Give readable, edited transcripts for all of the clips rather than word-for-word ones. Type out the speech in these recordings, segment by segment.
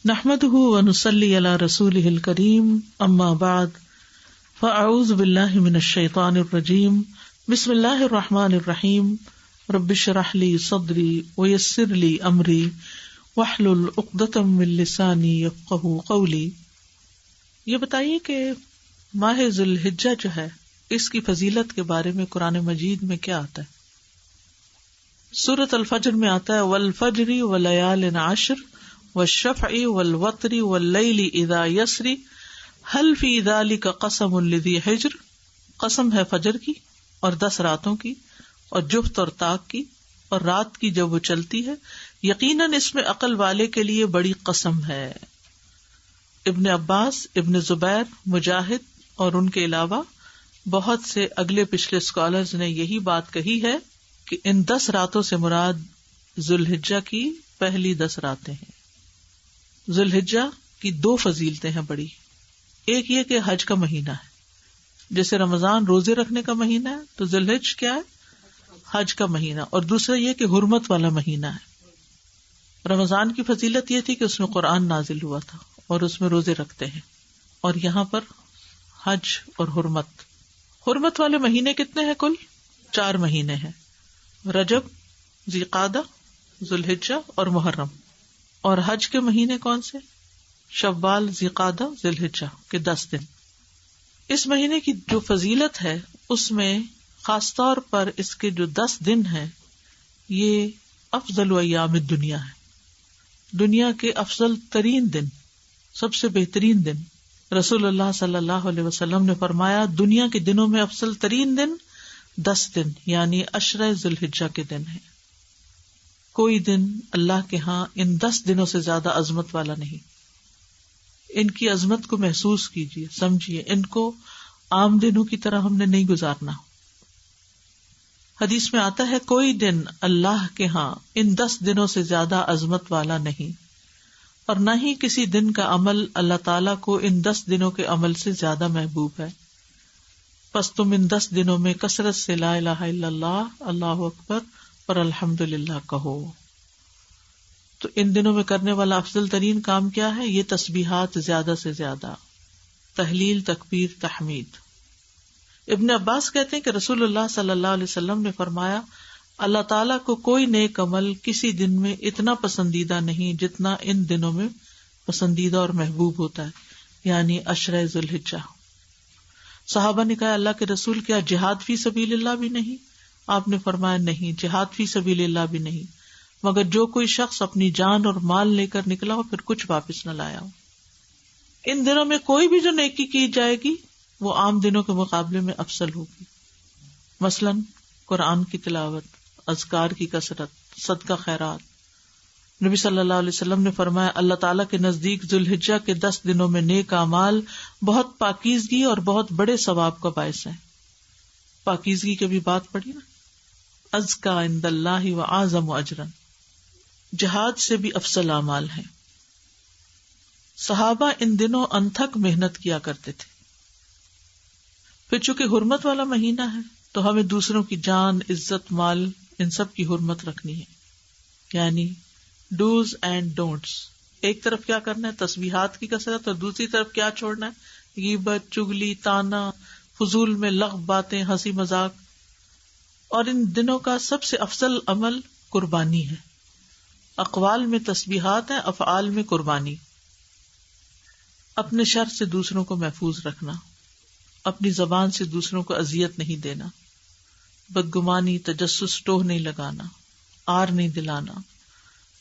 نحمده ونصلي على رسوله الكريم اما بعد فاعوذ بالله من الشيطان الرجيم بسم الله الرحمن الرحيم رب اشرح لي صدري ويسر لي امري واحلل عقدة من لساني يفقهوا قولي۔ یہ بتائیے کہ ماہ ذی الحجہ جو ہے اس کی فضیلت کے بارے میں قرآن مجید میں کیا آتا ہے؟ سورۃ الفجر میں آتا ہے والفجر وليال عشر والشفع والوتر واللیل اذا یسری هل فی ذلک قسم لذی حجر، قسم ہے فجر کی اور 10 راتوں کی اور جفت اور طاق کی اور رات کی جب وہ چلتی ہے، یقیناً اس میں عقل والے کے لیے بڑی قسم ہے۔ ابن عباس، ابن زبیر، مجاہد اور ان کے علاوہ بہت سے اگلے پچھلے اسکالرز نے یہی بات کہی ہے کہ ان 10 راتوں سے مراد ذوالحجہ کی پہلی 10 راتیں ہیں۔ ذوالحجہ کی 2 فضیلتیں ہیں بڑی، ایک یہ کہ حج کا مہینہ ہے، جیسے رمضان روزے رکھنے کا مہینہ ہے تو ذوالحجہ کیا ہے؟ حج کا مہینہ، اور دوسرا یہ کہ حرمت والا مہینہ ہے۔ رمضان کی فضیلت یہ تھی کہ اس میں قرآن نازل ہوا تھا اور اس میں روزے رکھتے ہیں، اور یہاں پر حج اور حرمت۔ حرمت والے مہینے کتنے ہیں؟ کل 4 مہینے ہیں، رجب، ذوالقعدہ، ذوالحجہ اور محرم۔ اور حج کے مہینے کون سے؟ شوال، ذوالقعدہ، ذوالحجہ کے 10 دن۔ اس مہینے کی جو فضیلت ہے اس میں خاص طور پر اس کے جو 10 دن ہیں یہ افضل ایام الدنیا ہے، دنیا کے افضل ترین دن، سب سے بہترین دن۔ رسول اللہ صلی اللہ علیہ وسلم نے فرمایا دنیا کے دنوں میں افضل ترین دن 10 دن یعنی 10 ذوالحجہ کے دن ہیں۔ کوئی دن اللہ کے ہاں ان 10 دنوں سے زیادہ عظمت والا نہیں۔ ان کی عظمت کو محسوس کیجیے، سمجھیے، ان کو عام دنوں کی طرح ہم نے نہیں گزارنا۔ حدیث میں آتا ہے کوئی دن اللہ کے ہاں ان 10 دنوں سے زیادہ عظمت والا نہیں، اور نہ ہی کسی دن کا عمل اللہ تعالیٰ کو ان 10 دنوں کے عمل سے زیادہ محبوب ہے۔ پس تم ان 10 دنوں میں کثرت سے لا الہ الا اللہ، اللہ اکبر اور الحمدللہ کہو۔ تو ان دنوں میں کرنے والا افضل ترین کام کیا ہے؟ یہ تسبیحات زیادہ سے زیادہ، تہلیل، تکبیر، تحمید۔ ابن عباس کہتے ہیں کہ رسول اللہ صلی اللہ علیہ وسلم نے فرمایا اللہ تعالیٰ کو کوئی نیک عمل کسی دن میں اتنا پسندیدہ نہیں جتنا ان دنوں میں پسندیدہ اور محبوب ہوتا ہے، یعنی 10 ذوالحجہ۔ صحابہ نے کہا اللہ کے رسول کیا جہاد فی سبیل اللہ بھی نہیں؟ آپ نے فرمایا نہیں، جہاد فی سبیل اللہ بھی نہیں، مگر جو کوئی شخص اپنی جان اور مال لے کر نکلا ہو پھر کچھ واپس نہ لایا ہو۔ ان دنوں میں کوئی بھی جو نیکی کی جائے گی وہ عام دنوں کے مقابلے میں افضل ہوگی، مثلاً قرآن کی تلاوت، اذکار کی کثرت، صدقہ خیرات۔ نبی صلی اللہ علیہ وسلم نے فرمایا اللہ تعالیٰ کے نزدیک ذوالحجہ کے 10 دنوں میں نیک اعمال بہت پاکیزگی اور بہت بڑے ثواب کا باعث ہے۔ پاکیزگی کی بھی بات پڑھی نا، ازکا عند اللہ واعظم اجرا، جہاد سے بھی افضل اعمال ہیں۔ صحابہ ان دنوں انتھک محنت کیا کرتے تھے۔ پھر چونکہ حرمت والا مہینہ ہے تو ہمیں دوسروں کی جان، عزت، مال، ان سب کی حرمت رکھنی ہے، یعنی ڈوز اینڈ ڈونٹس۔ ایک طرف کیا کرنا ہے؟ تسبیحات کی کثرت، اور دوسری طرف کیا چھوڑنا ہے؟ غیبت، چگلی، طعنہ، فضول میں لغو باتیں، ہنسی مذاق۔ اور ان دنوں کا سب سے افضل عمل قربانی ہے۔ اقوال میں تسبیحات ہیں، افعال میں قربانی۔ اپنے شر سے دوسروں کو محفوظ رکھنا، اپنی زبان سے دوسروں کو اذیت نہیں دینا، بدگمانی، تجسس، ٹوہ نہیں لگانا، آر نہیں دلانا،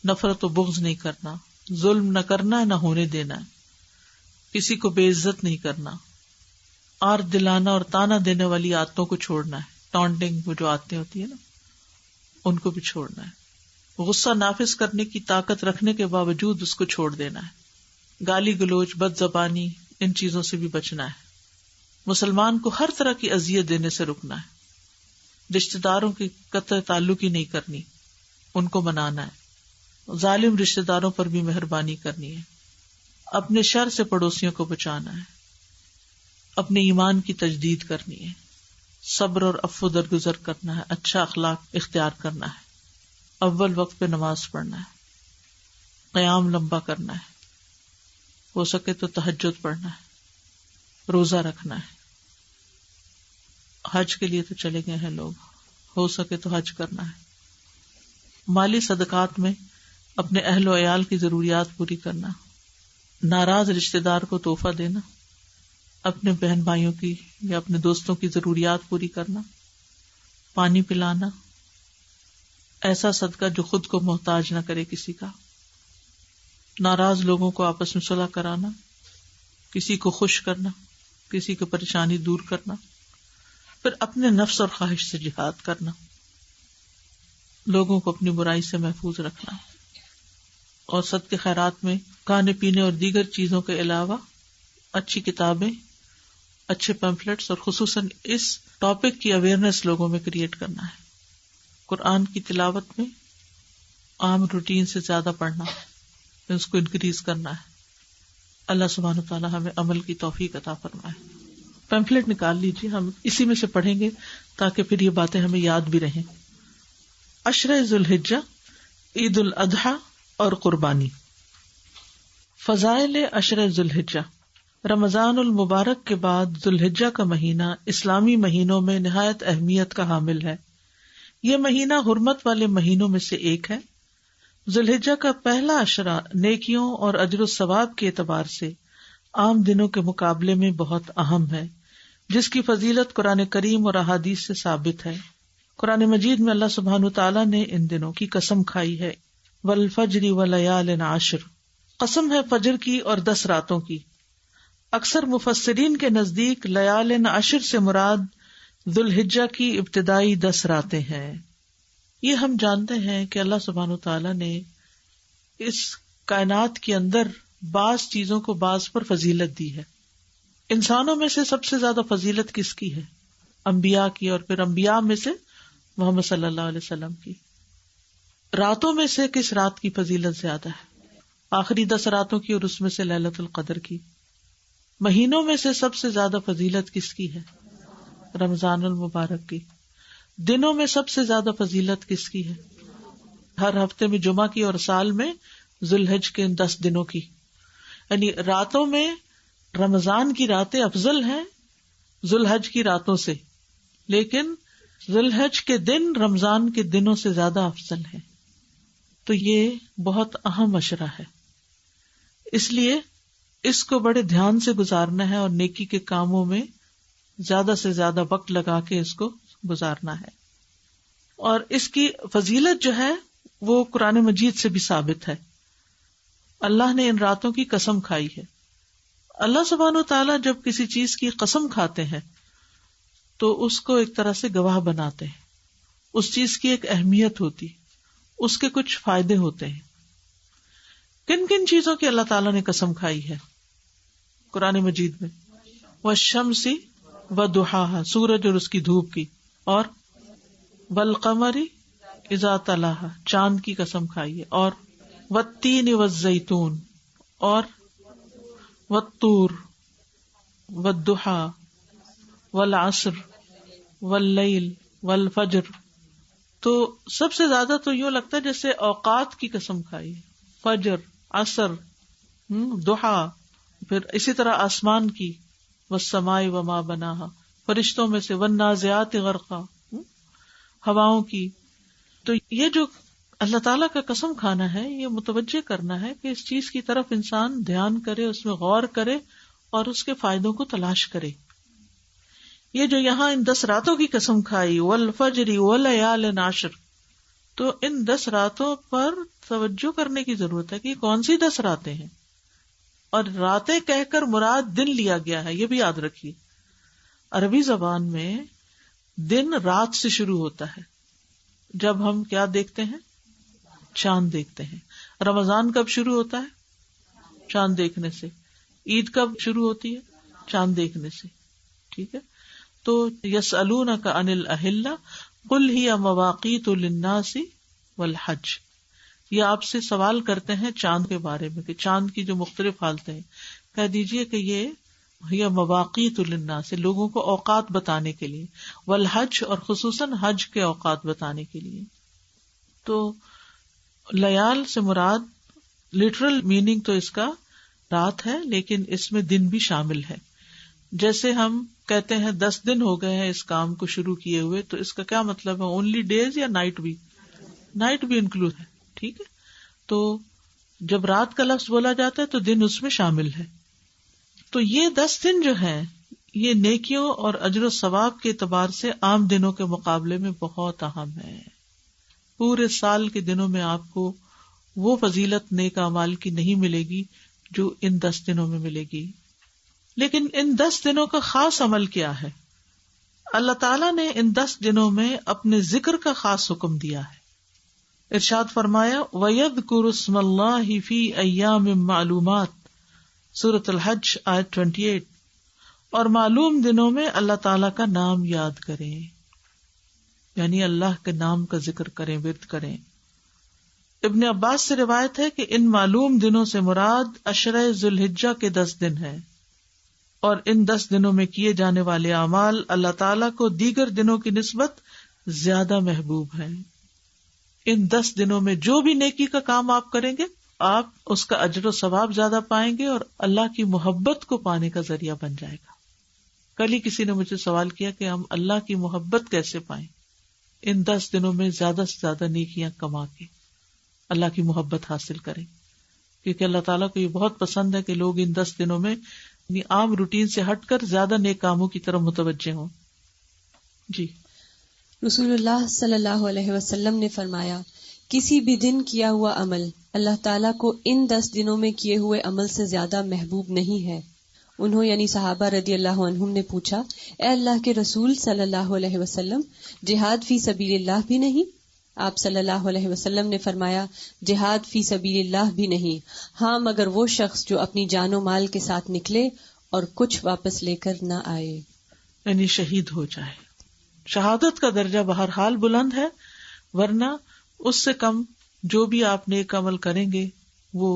نفرت و بغض نہیں کرنا، ظلم نہ کرنا، نہ ہونے دینا، کسی کو بے عزت نہیں کرنا، آر دلانا اور تانا دینے والی عادتوں کو چھوڑنا ہے، ٹانٹنگ وہ جو عادتیں ہوتی ہیں نا ان کو بھی چھوڑنا ہے، غصہ نافذ کرنے کی طاقت رکھنے کے باوجود اس کو چھوڑ دینا ہے، گالی گلوچ، بد زبانی، ان چیزوں سے بھی بچنا ہے، مسلمان کو ہر طرح کی اذیت دینے سے رکنا ہے، رشتہ داروں کی قطع تعلق ہی نہیں کرنی، ان کو منانا ہے، ظالم رشتہ داروں پر بھی مہربانی کرنی ہے، اپنے شر سے پڑوسیوں کو بچانا ہے، اپنے ایمان کی تجدید کرنی ہے، صبر اور عفو درگزر کرنا ہے، اچھا اخلاق اختیار کرنا ہے، اول وقت پہ نماز پڑھنا ہے، قیام لمبا کرنا ہے، ہو سکے تو تہجد پڑھنا ہے، روزہ رکھنا ہے. حج کے لیے تو چلے گئے ہیں لوگ، ہو سکے تو حج کرنا ہے. مالی صدقات میں اپنے اہل و عیال کی ضروریات پوری کرنا، ناراض رشتہ دار کو تحفہ دینا، اپنے بہن بھائیوں کی یا اپنے دوستوں کی ضروریات پوری کرنا، پانی پلانا، ایسا صدقہ جو خود کو محتاج نہ کرے کسی کا، ناراض لوگوں کو آپس میں صلح کرانا، کسی کو خوش کرنا، کسی کی پریشانی دور کرنا، پھر اپنے نفس اور خواہش سے جہاد کرنا، لوگوں کو اپنی برائی سے محفوظ رکھنا. اور صدقے خیرات میں کھانے پینے اور دیگر چیزوں کے علاوہ اچھی کتابیں، اچھے پیمفلیٹس اور خصوصاً اس ٹاپک کی اویئرنیس لوگوں میں کریٹ کرنا ہے. قرآن کی تلاوت میں عام روٹین سے زیادہ پڑھنا، اس کو انکریز کرنا ہے. اللہ سبحانہ وتعالی ہمیں عمل کی توفیق عطا فرمائے. پیمفلیٹ نکال لیجیے، ہم اسی میں سے پڑھیں گے تاکہ پھر یہ باتیں ہمیں یاد بھی رہیں. عشرہ ذی الحجہ، عید الاضحیٰ اور قربانی. فضائل عشرہ ذی الحجہ. رمضان المبارک کے بعد ذی الحجہ کا مہینہ اسلامی مہینوں میں نہایت اہمیت کا حامل ہے. یہ مہینہ حرمت والے مہینوں میں سے ایک ہے. ذی الحجہ کا پہلا عشرہ نیکیوں اور اجر و ثواب کے اعتبار سے عام دنوں کے مقابلے میں بہت اہم ہے، جس کی فضیلت قرآن کریم اور احادیث سے ثابت ہے. قرآن مجید میں اللہ سبحانہ تعالیٰ نے ان دنوں کی قسم کھائی ہے، والفجر ولیال عشر، قسم ہے فجر کی اور 10 راتوں کی. اکثر مفسرین کے نزدیک لیال عشر سے مراد ذی الحجہ کی ابتدائی 10 راتیں ہیں. یہ ہم جانتے ہیں کہ اللہ سبحانہ تعالیٰ نے اس کائنات کے اندر بعض چیزوں کو بعض پر فضیلت دی ہے. انسانوں میں سے سب سے زیادہ فضیلت کس کی ہے؟ انبیاء کی، اور پھر انبیاء میں سے محمد صلی اللہ علیہ وسلم کی. راتوں میں سے کس رات کی فضیلت زیادہ ہے؟ آخری 10 راتوں کی اور اس میں سے لیلۃ القدر کی. مہینوں میں سے سب سے زیادہ فضیلت کس کی ہے؟ رمضان المبارک کی. دنوں میں سب سے زیادہ فضیلت کس کی ہے؟ ہر ہفتے میں جمعہ کی اور سال میں ذی الحج کے 10 دنوں کی. یعنی راتوں میں رمضان کی راتیں افضل ہیں ذی الحج کی راتوں سے، لیکن ذی الحج کے دن رمضان کے دنوں سے زیادہ افضل ہیں. تو یہ بہت اہم عشرہ ہے، اس لیے اس کو بڑے دھیان سے گزارنا ہے اور نیکی کے کاموں میں زیادہ سے زیادہ وقت لگا کے اس کو گزارنا ہے. اور اس کی فضیلت جو ہے وہ قرآن مجید سے بھی ثابت ہے. اللہ نے ان راتوں کی قسم کھائی ہے. اللہ سبحانہ وتعالیٰ جب کسی چیز کی قسم کھاتے ہیں تو اس کو ایک طرح سے گواہ بناتے ہیں. اس چیز کی ایک اہمیت ہوتی، اس کے کچھ فائدے ہوتے ہیں. کن کن چیزوں کی اللہ تعالیٰ نے قسم کھائی ہے قرآن مجید میں؟ والشمس وضحاها، سورج اور اس کی دھوپ کی، اور والقمر اذا تلاها، چاند کی قسم کھائی ہے، اور والتین والزیتون، اور والطور والضحا والعصر واللیل والفجر. تو سب سے زیادہ تو یوں لگتا ہے جیسے اوقات کی قسم کھائی ہے، فجر، عصر، ضحا، پھر اسی طرح آسمان کی، والسماء وما بناہا، فرشتوں میں سے، والنازعات غرقا، ہواؤں کی. تو یہ جو اللہ تعالیٰ کا قسم کھانا ہے، یہ متوجہ کرنا ہے کہ اس چیز کی طرف انسان دھیان کرے، اس میں غور کرے اور اس کے فائدوں کو تلاش کرے. یہ جو یہاں ان 10 راتوں کی قسم کھائی، والفجر ولیال عشر، تو ان 10 راتوں پر توجہ کرنے کی ضرورت ہے کہ یہ کون سی 10 راتیں ہیں. اور راتیں کہہ کر مراد دن لیا گیا ہے، یہ بھی یاد رکھیے. عربی زبان میں دن رات سے شروع ہوتا ہے. جب ہم کیا دیکھتے ہیں؟ چاند دیکھتے ہیں. رمضان کب شروع ہوتا ہے؟ چاند دیکھنے سے. عید کب شروع ہوتی ہے؟ چاند دیکھنے سے. ٹھیک ہے. تو یسألونک عن الاہلہ قل ہی مواقیت للناس والحج، یہ آپ سے سوال کرتے ہیں چاند کے بارے میں کہ چاند کی جو مختلف حالتیں ہیں، کہہ دیجئے کہ یہ مواقیت للناس، لوگوں کو اوقات بتانے کے لیے، والحج، اور خصوصاً حج کے اوقات بتانے کے لیے. تو لیال سے مراد لٹرل میننگ تو اس کا رات ہے لیکن اس میں دن بھی شامل ہے. جیسے ہم کہتے ہیں 10 دن ہو گئے ہیں اس کام کو شروع کیے ہوئے، تو اس کا کیا مطلب ہے؟ اونلی ڈیز یا نائٹ بھی؟ نائٹ بھی انکلوڈ ہے. ٹھیک ہے، تو جب رات کا لفظ بولا جاتا ہے تو دن اس میں شامل ہے. تو یہ 10 دن جو ہیں یہ نیکیوں اور اجر و ثواب کے اعتبار سے عام دنوں کے مقابلے میں بہت اہم ہے. پورے سال کے دنوں میں آپ کو وہ فضیلت نیک اعمال کی نہیں ملے گی جو ان 10 دنوں میں ملے گی. لیکن ان 10 دنوں کا خاص عمل کیا ہے؟ اللہ تعالیٰ نے ان 10 دنوں میں اپنے ذکر کا خاص حکم دیا ہے. ارشاد فرمایا وَيَذْكُرُ اسْمَ اللَّهِ فِي أَيَّامٍ مَّعْلُومَاتٍ، سورۃ الحج آیت 28. اور معلوم دنوں میں اللہ تعالیٰ کا نام یاد کریں، یعنی اللہ کے نام کا ذکر کریں، ورد کریں. ابن عباس سے روایت ہے کہ ان معلوم دنوں سے مراد عشرہ ذی الحجہ کے 10 دن ہیں، اور ان 10 دنوں میں کیے جانے والے اعمال اللہ تعالیٰ کو دیگر دنوں کی نسبت زیادہ محبوب ہیں. ان 10 دنوں میں جو بھی نیکی کا کام آپ کریں گے آپ اس کا اجر و ثواب زیادہ پائیں گے اور اللہ کی محبت کو پانے کا ذریعہ بن جائے گا. کل ہی کسی نے مجھے سوال کیا کہ ہم اللہ کی محبت کیسے پائیں؟ ان 10 دنوں میں زیادہ سے زیادہ نیکیاں کما کے اللہ کی محبت حاصل کریں، کیونکہ اللہ تعالیٰ کو یہ بہت پسند ہے کہ لوگ ان 10 دنوں میں عام روٹین سے ہٹ کر زیادہ نیک کاموں کی طرف متوجہ ہوں. جی، رسول اللہ صلی اللہ علیہ وسلم نے فرمایا کسی بھی دن کیا ہوا عمل اللہ تعالیٰ کو ان 10 دنوں میں کیے ہوئے عمل سے زیادہ محبوب نہیں ہے. انہوں یعنی صحابہ رضی اللہ عنہم نے پوچھا، اے اللہ کے رسول صلی اللہ علیہ وسلم، جہاد فی سبیل اللہ بھی نہیں؟ آپ صلی اللہ علیہ وسلم نے فرمایا، جہاد فی سبیل اللہ بھی نہیں، ہاں مگر وہ شخص جو اپنی جان و مال کے ساتھ نکلے اور کچھ واپس لے کر نہ آئے، یعنی شہید ہو جائے. شہادت کا درجہ بہرحال بلند ہے، ورنہ اس سے کم جو بھی آپ نیک عمل کریں گے وہ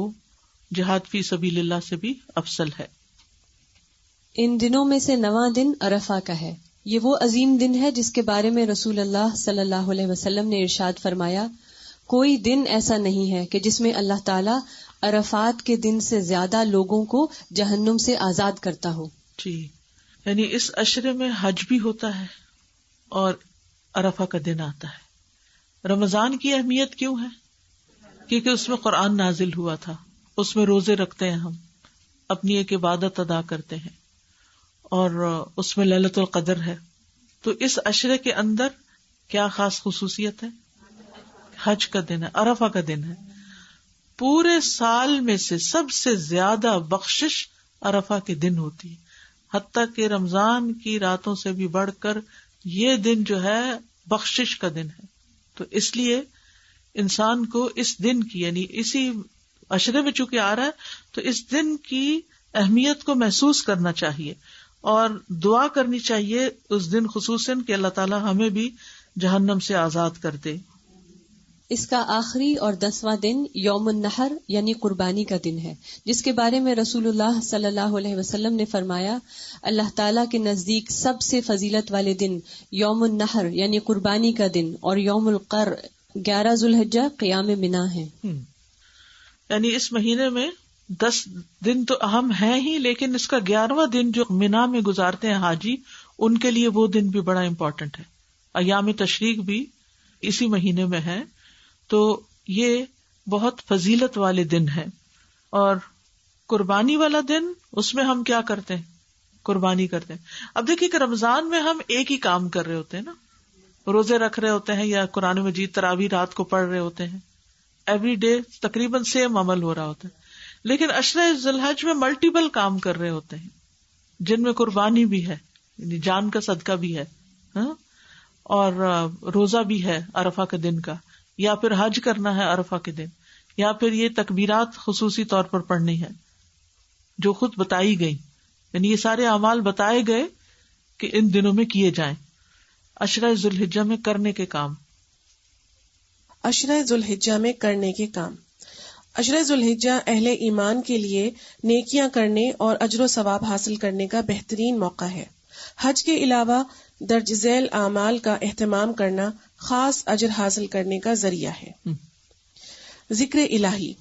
جہاد فی سبیل اللہ سے بھی افضل ہے. ان دنوں میں سے 9واں دن عرفہ کا ہے. یہ وہ عظیم دن ہے جس کے بارے میں رسول اللہ صلی اللہ علیہ وسلم نے ارشاد فرمایا، کوئی دن ایسا نہیں ہے کہ جس میں اللہ تعالیٰ عرفات کے دن سے زیادہ لوگوں کو جہنم سے آزاد کرتا ہو. جی، یعنی اس عشرے میں حج بھی ہوتا ہے اور عرفہ کا دن آتا ہے. رمضان کی اہمیت کیوں ہے؟ کیونکہ اس میں قرآن نازل ہوا تھا، اس میں روزے رکھتے ہیں، ہم اپنی ایک عبادت ادا کرتے ہیں، اور اس میں لیلۃ القدر ہے. تو اس عشرے کے اندر کیا خاص خصوصیت ہے؟ حج کا دن ہے، عرفہ کا دن ہے. پورے سال میں سے سب سے زیادہ بخشش عرفہ کے دن ہوتی ہے، حتیٰ کہ رمضان کی راتوں سے بھی بڑھ کر یہ دن جو ہے بخشش کا دن ہے. تو اس لیے انسان کو اس دن کی، یعنی اسی عشرے میں چونکہ آ رہا ہے تو اس دن کی اہمیت کو محسوس کرنا چاہیے اور دعا کرنی چاہیے اس دن خصوصاً کہ اللہ تعالیٰ ہمیں بھی جہنم سے آزاد کر دے. اس کا آخری اور 10واں دن یوم النحر یعنی قربانی کا دن ہے، جس کے بارے میں رسول اللہ صلی اللہ علیہ وسلم نے فرمایا، اللہ تعالیٰ کے نزدیک سب سے فضیلت والے دن یوم النحر یعنی قربانی کا دن اور یوم القر 11 ذی الحجہ قیام منا ہے. یعنی اس مہینے میں 10 دن تو اہم ہیں ہی، لیکن اس کا 11واں دن جو منا میں گزارتے ہیں حاجی، ان کے لیے وہ دن بھی بڑا امپورٹنٹ ہے. ایام تشریق بھی اسی مہینے میں ہے، تو یہ بہت فضیلت والے دن ہے. اور قربانی والا دن، اس میں ہم کیا کرتے ہیں؟ قربانی کرتے ہیں. اب دیکھیے کہ رمضان میں ہم ایک ہی کام کر رہے ہوتے ہیں نا، روزے رکھ رہے ہوتے ہیں یا قرآن مجید تراویح رات کو پڑھ رہے ہوتے ہیں، ایوری ڈے تقریباً سیم عمل ہو رہا ہوتا ہے. لیکن عشرہ ذی الحج میں ملٹیپل کام کر رہے ہوتے ہیں جن میں قربانی بھی ہے، یعنی جان کا صدقہ بھی ہے، اور روزہ بھی ہے عرفہ کے دن کا، یا پھر حج کرنا ہے عرفہ کے دن، یا پھر یہ تکبیرات خصوصی طور پر پڑھنی ہے جو خود بتائی گئی. یعنی یہ سارے اعمال بتائے گئے کہ ان دنوں میں کیے جائیں. عشرہ ذی الحجہ میں کرنے کے کام. عشرہ ذی الحجہ میں کرنے کے کام. عشرہ ذی الحجہ اہل ایمان کے لیے نیکیاں کرنے اور اجر و ثواب حاصل کرنے کا بہترین موقع ہے. حج کے علاوہ درج ذیل اعمال کا اہتمام کرنا خاص اجر حاصل کرنے کا ذریعہ ہے. ذکر الہی.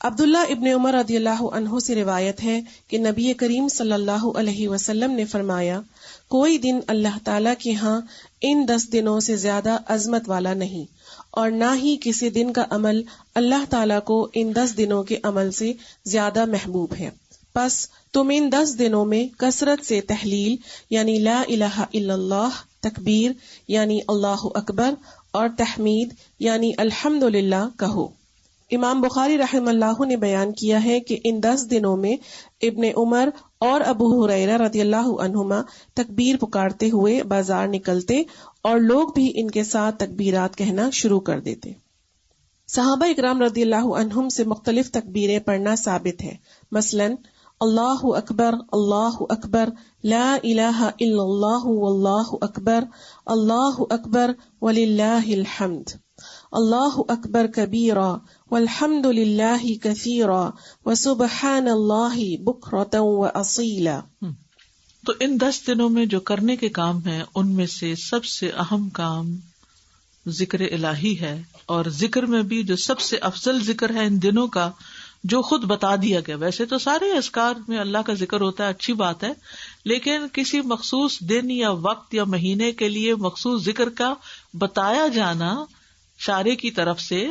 عبداللہ ابن عمر رضی اللہ عنہ سے روایت ہے کہ نبی کریم صلی اللہ علیہ وسلم نے فرمایا، کوئی دن اللہ تعالیٰ کے ہاں ان 10 دنوں سے زیادہ عظمت والا نہیں، اور نہ ہی کسی دن کا عمل اللہ تعالیٰ کو ان 10 دنوں کے عمل سے زیادہ محبوب ہے۔ پس تم ان 10 دنوں میں کثرت سے تحلیل یعنی لا الہ الا اللہ، تکبیر یعنی اللہ اکبر، اور تحمید یعنی الحمدللہ کہو۔ امام بخاری رحمہ اللہ نے بیان کیا ہے کہ ان 10 دنوں میں ابن عمر اور ابو ہریرہ رضی اللہ عنہما تکبیر پکارتے ہوئے بازار نکلتے اور لوگ بھی ان کے ساتھ تکبیرات کہنا شروع کر دیتے۔ صحابہ اکرام رضی اللہ عنہم سے مختلف تکبیریں پڑھنا ثابت ہے، مثلا اللہ اکبر، لا الہ الا اللہ واللہ اکبر وللہ الحمد، اللہ اکبر کبیرا والحمد للہ کثیرا وسبحان اللہ بکرۃ واصیلا۔ تو ان 10 دنوں میں جو کرنے کے کام ہیں ان میں سے سب سے اہم کام ذکر الہی ہے، اور ذکر میں بھی جو سب سے افضل ذکر ہے ان دنوں کا، جو خود بتا دیا گیا۔ ویسے تو سارے اذکار میں اللہ کا ذکر ہوتا ہے، اچھی بات ہے، لیکن کسی مخصوص دن یا وقت یا مہینے کے لیے مخصوص ذکر کا بتایا جانا شارع کی طرف سے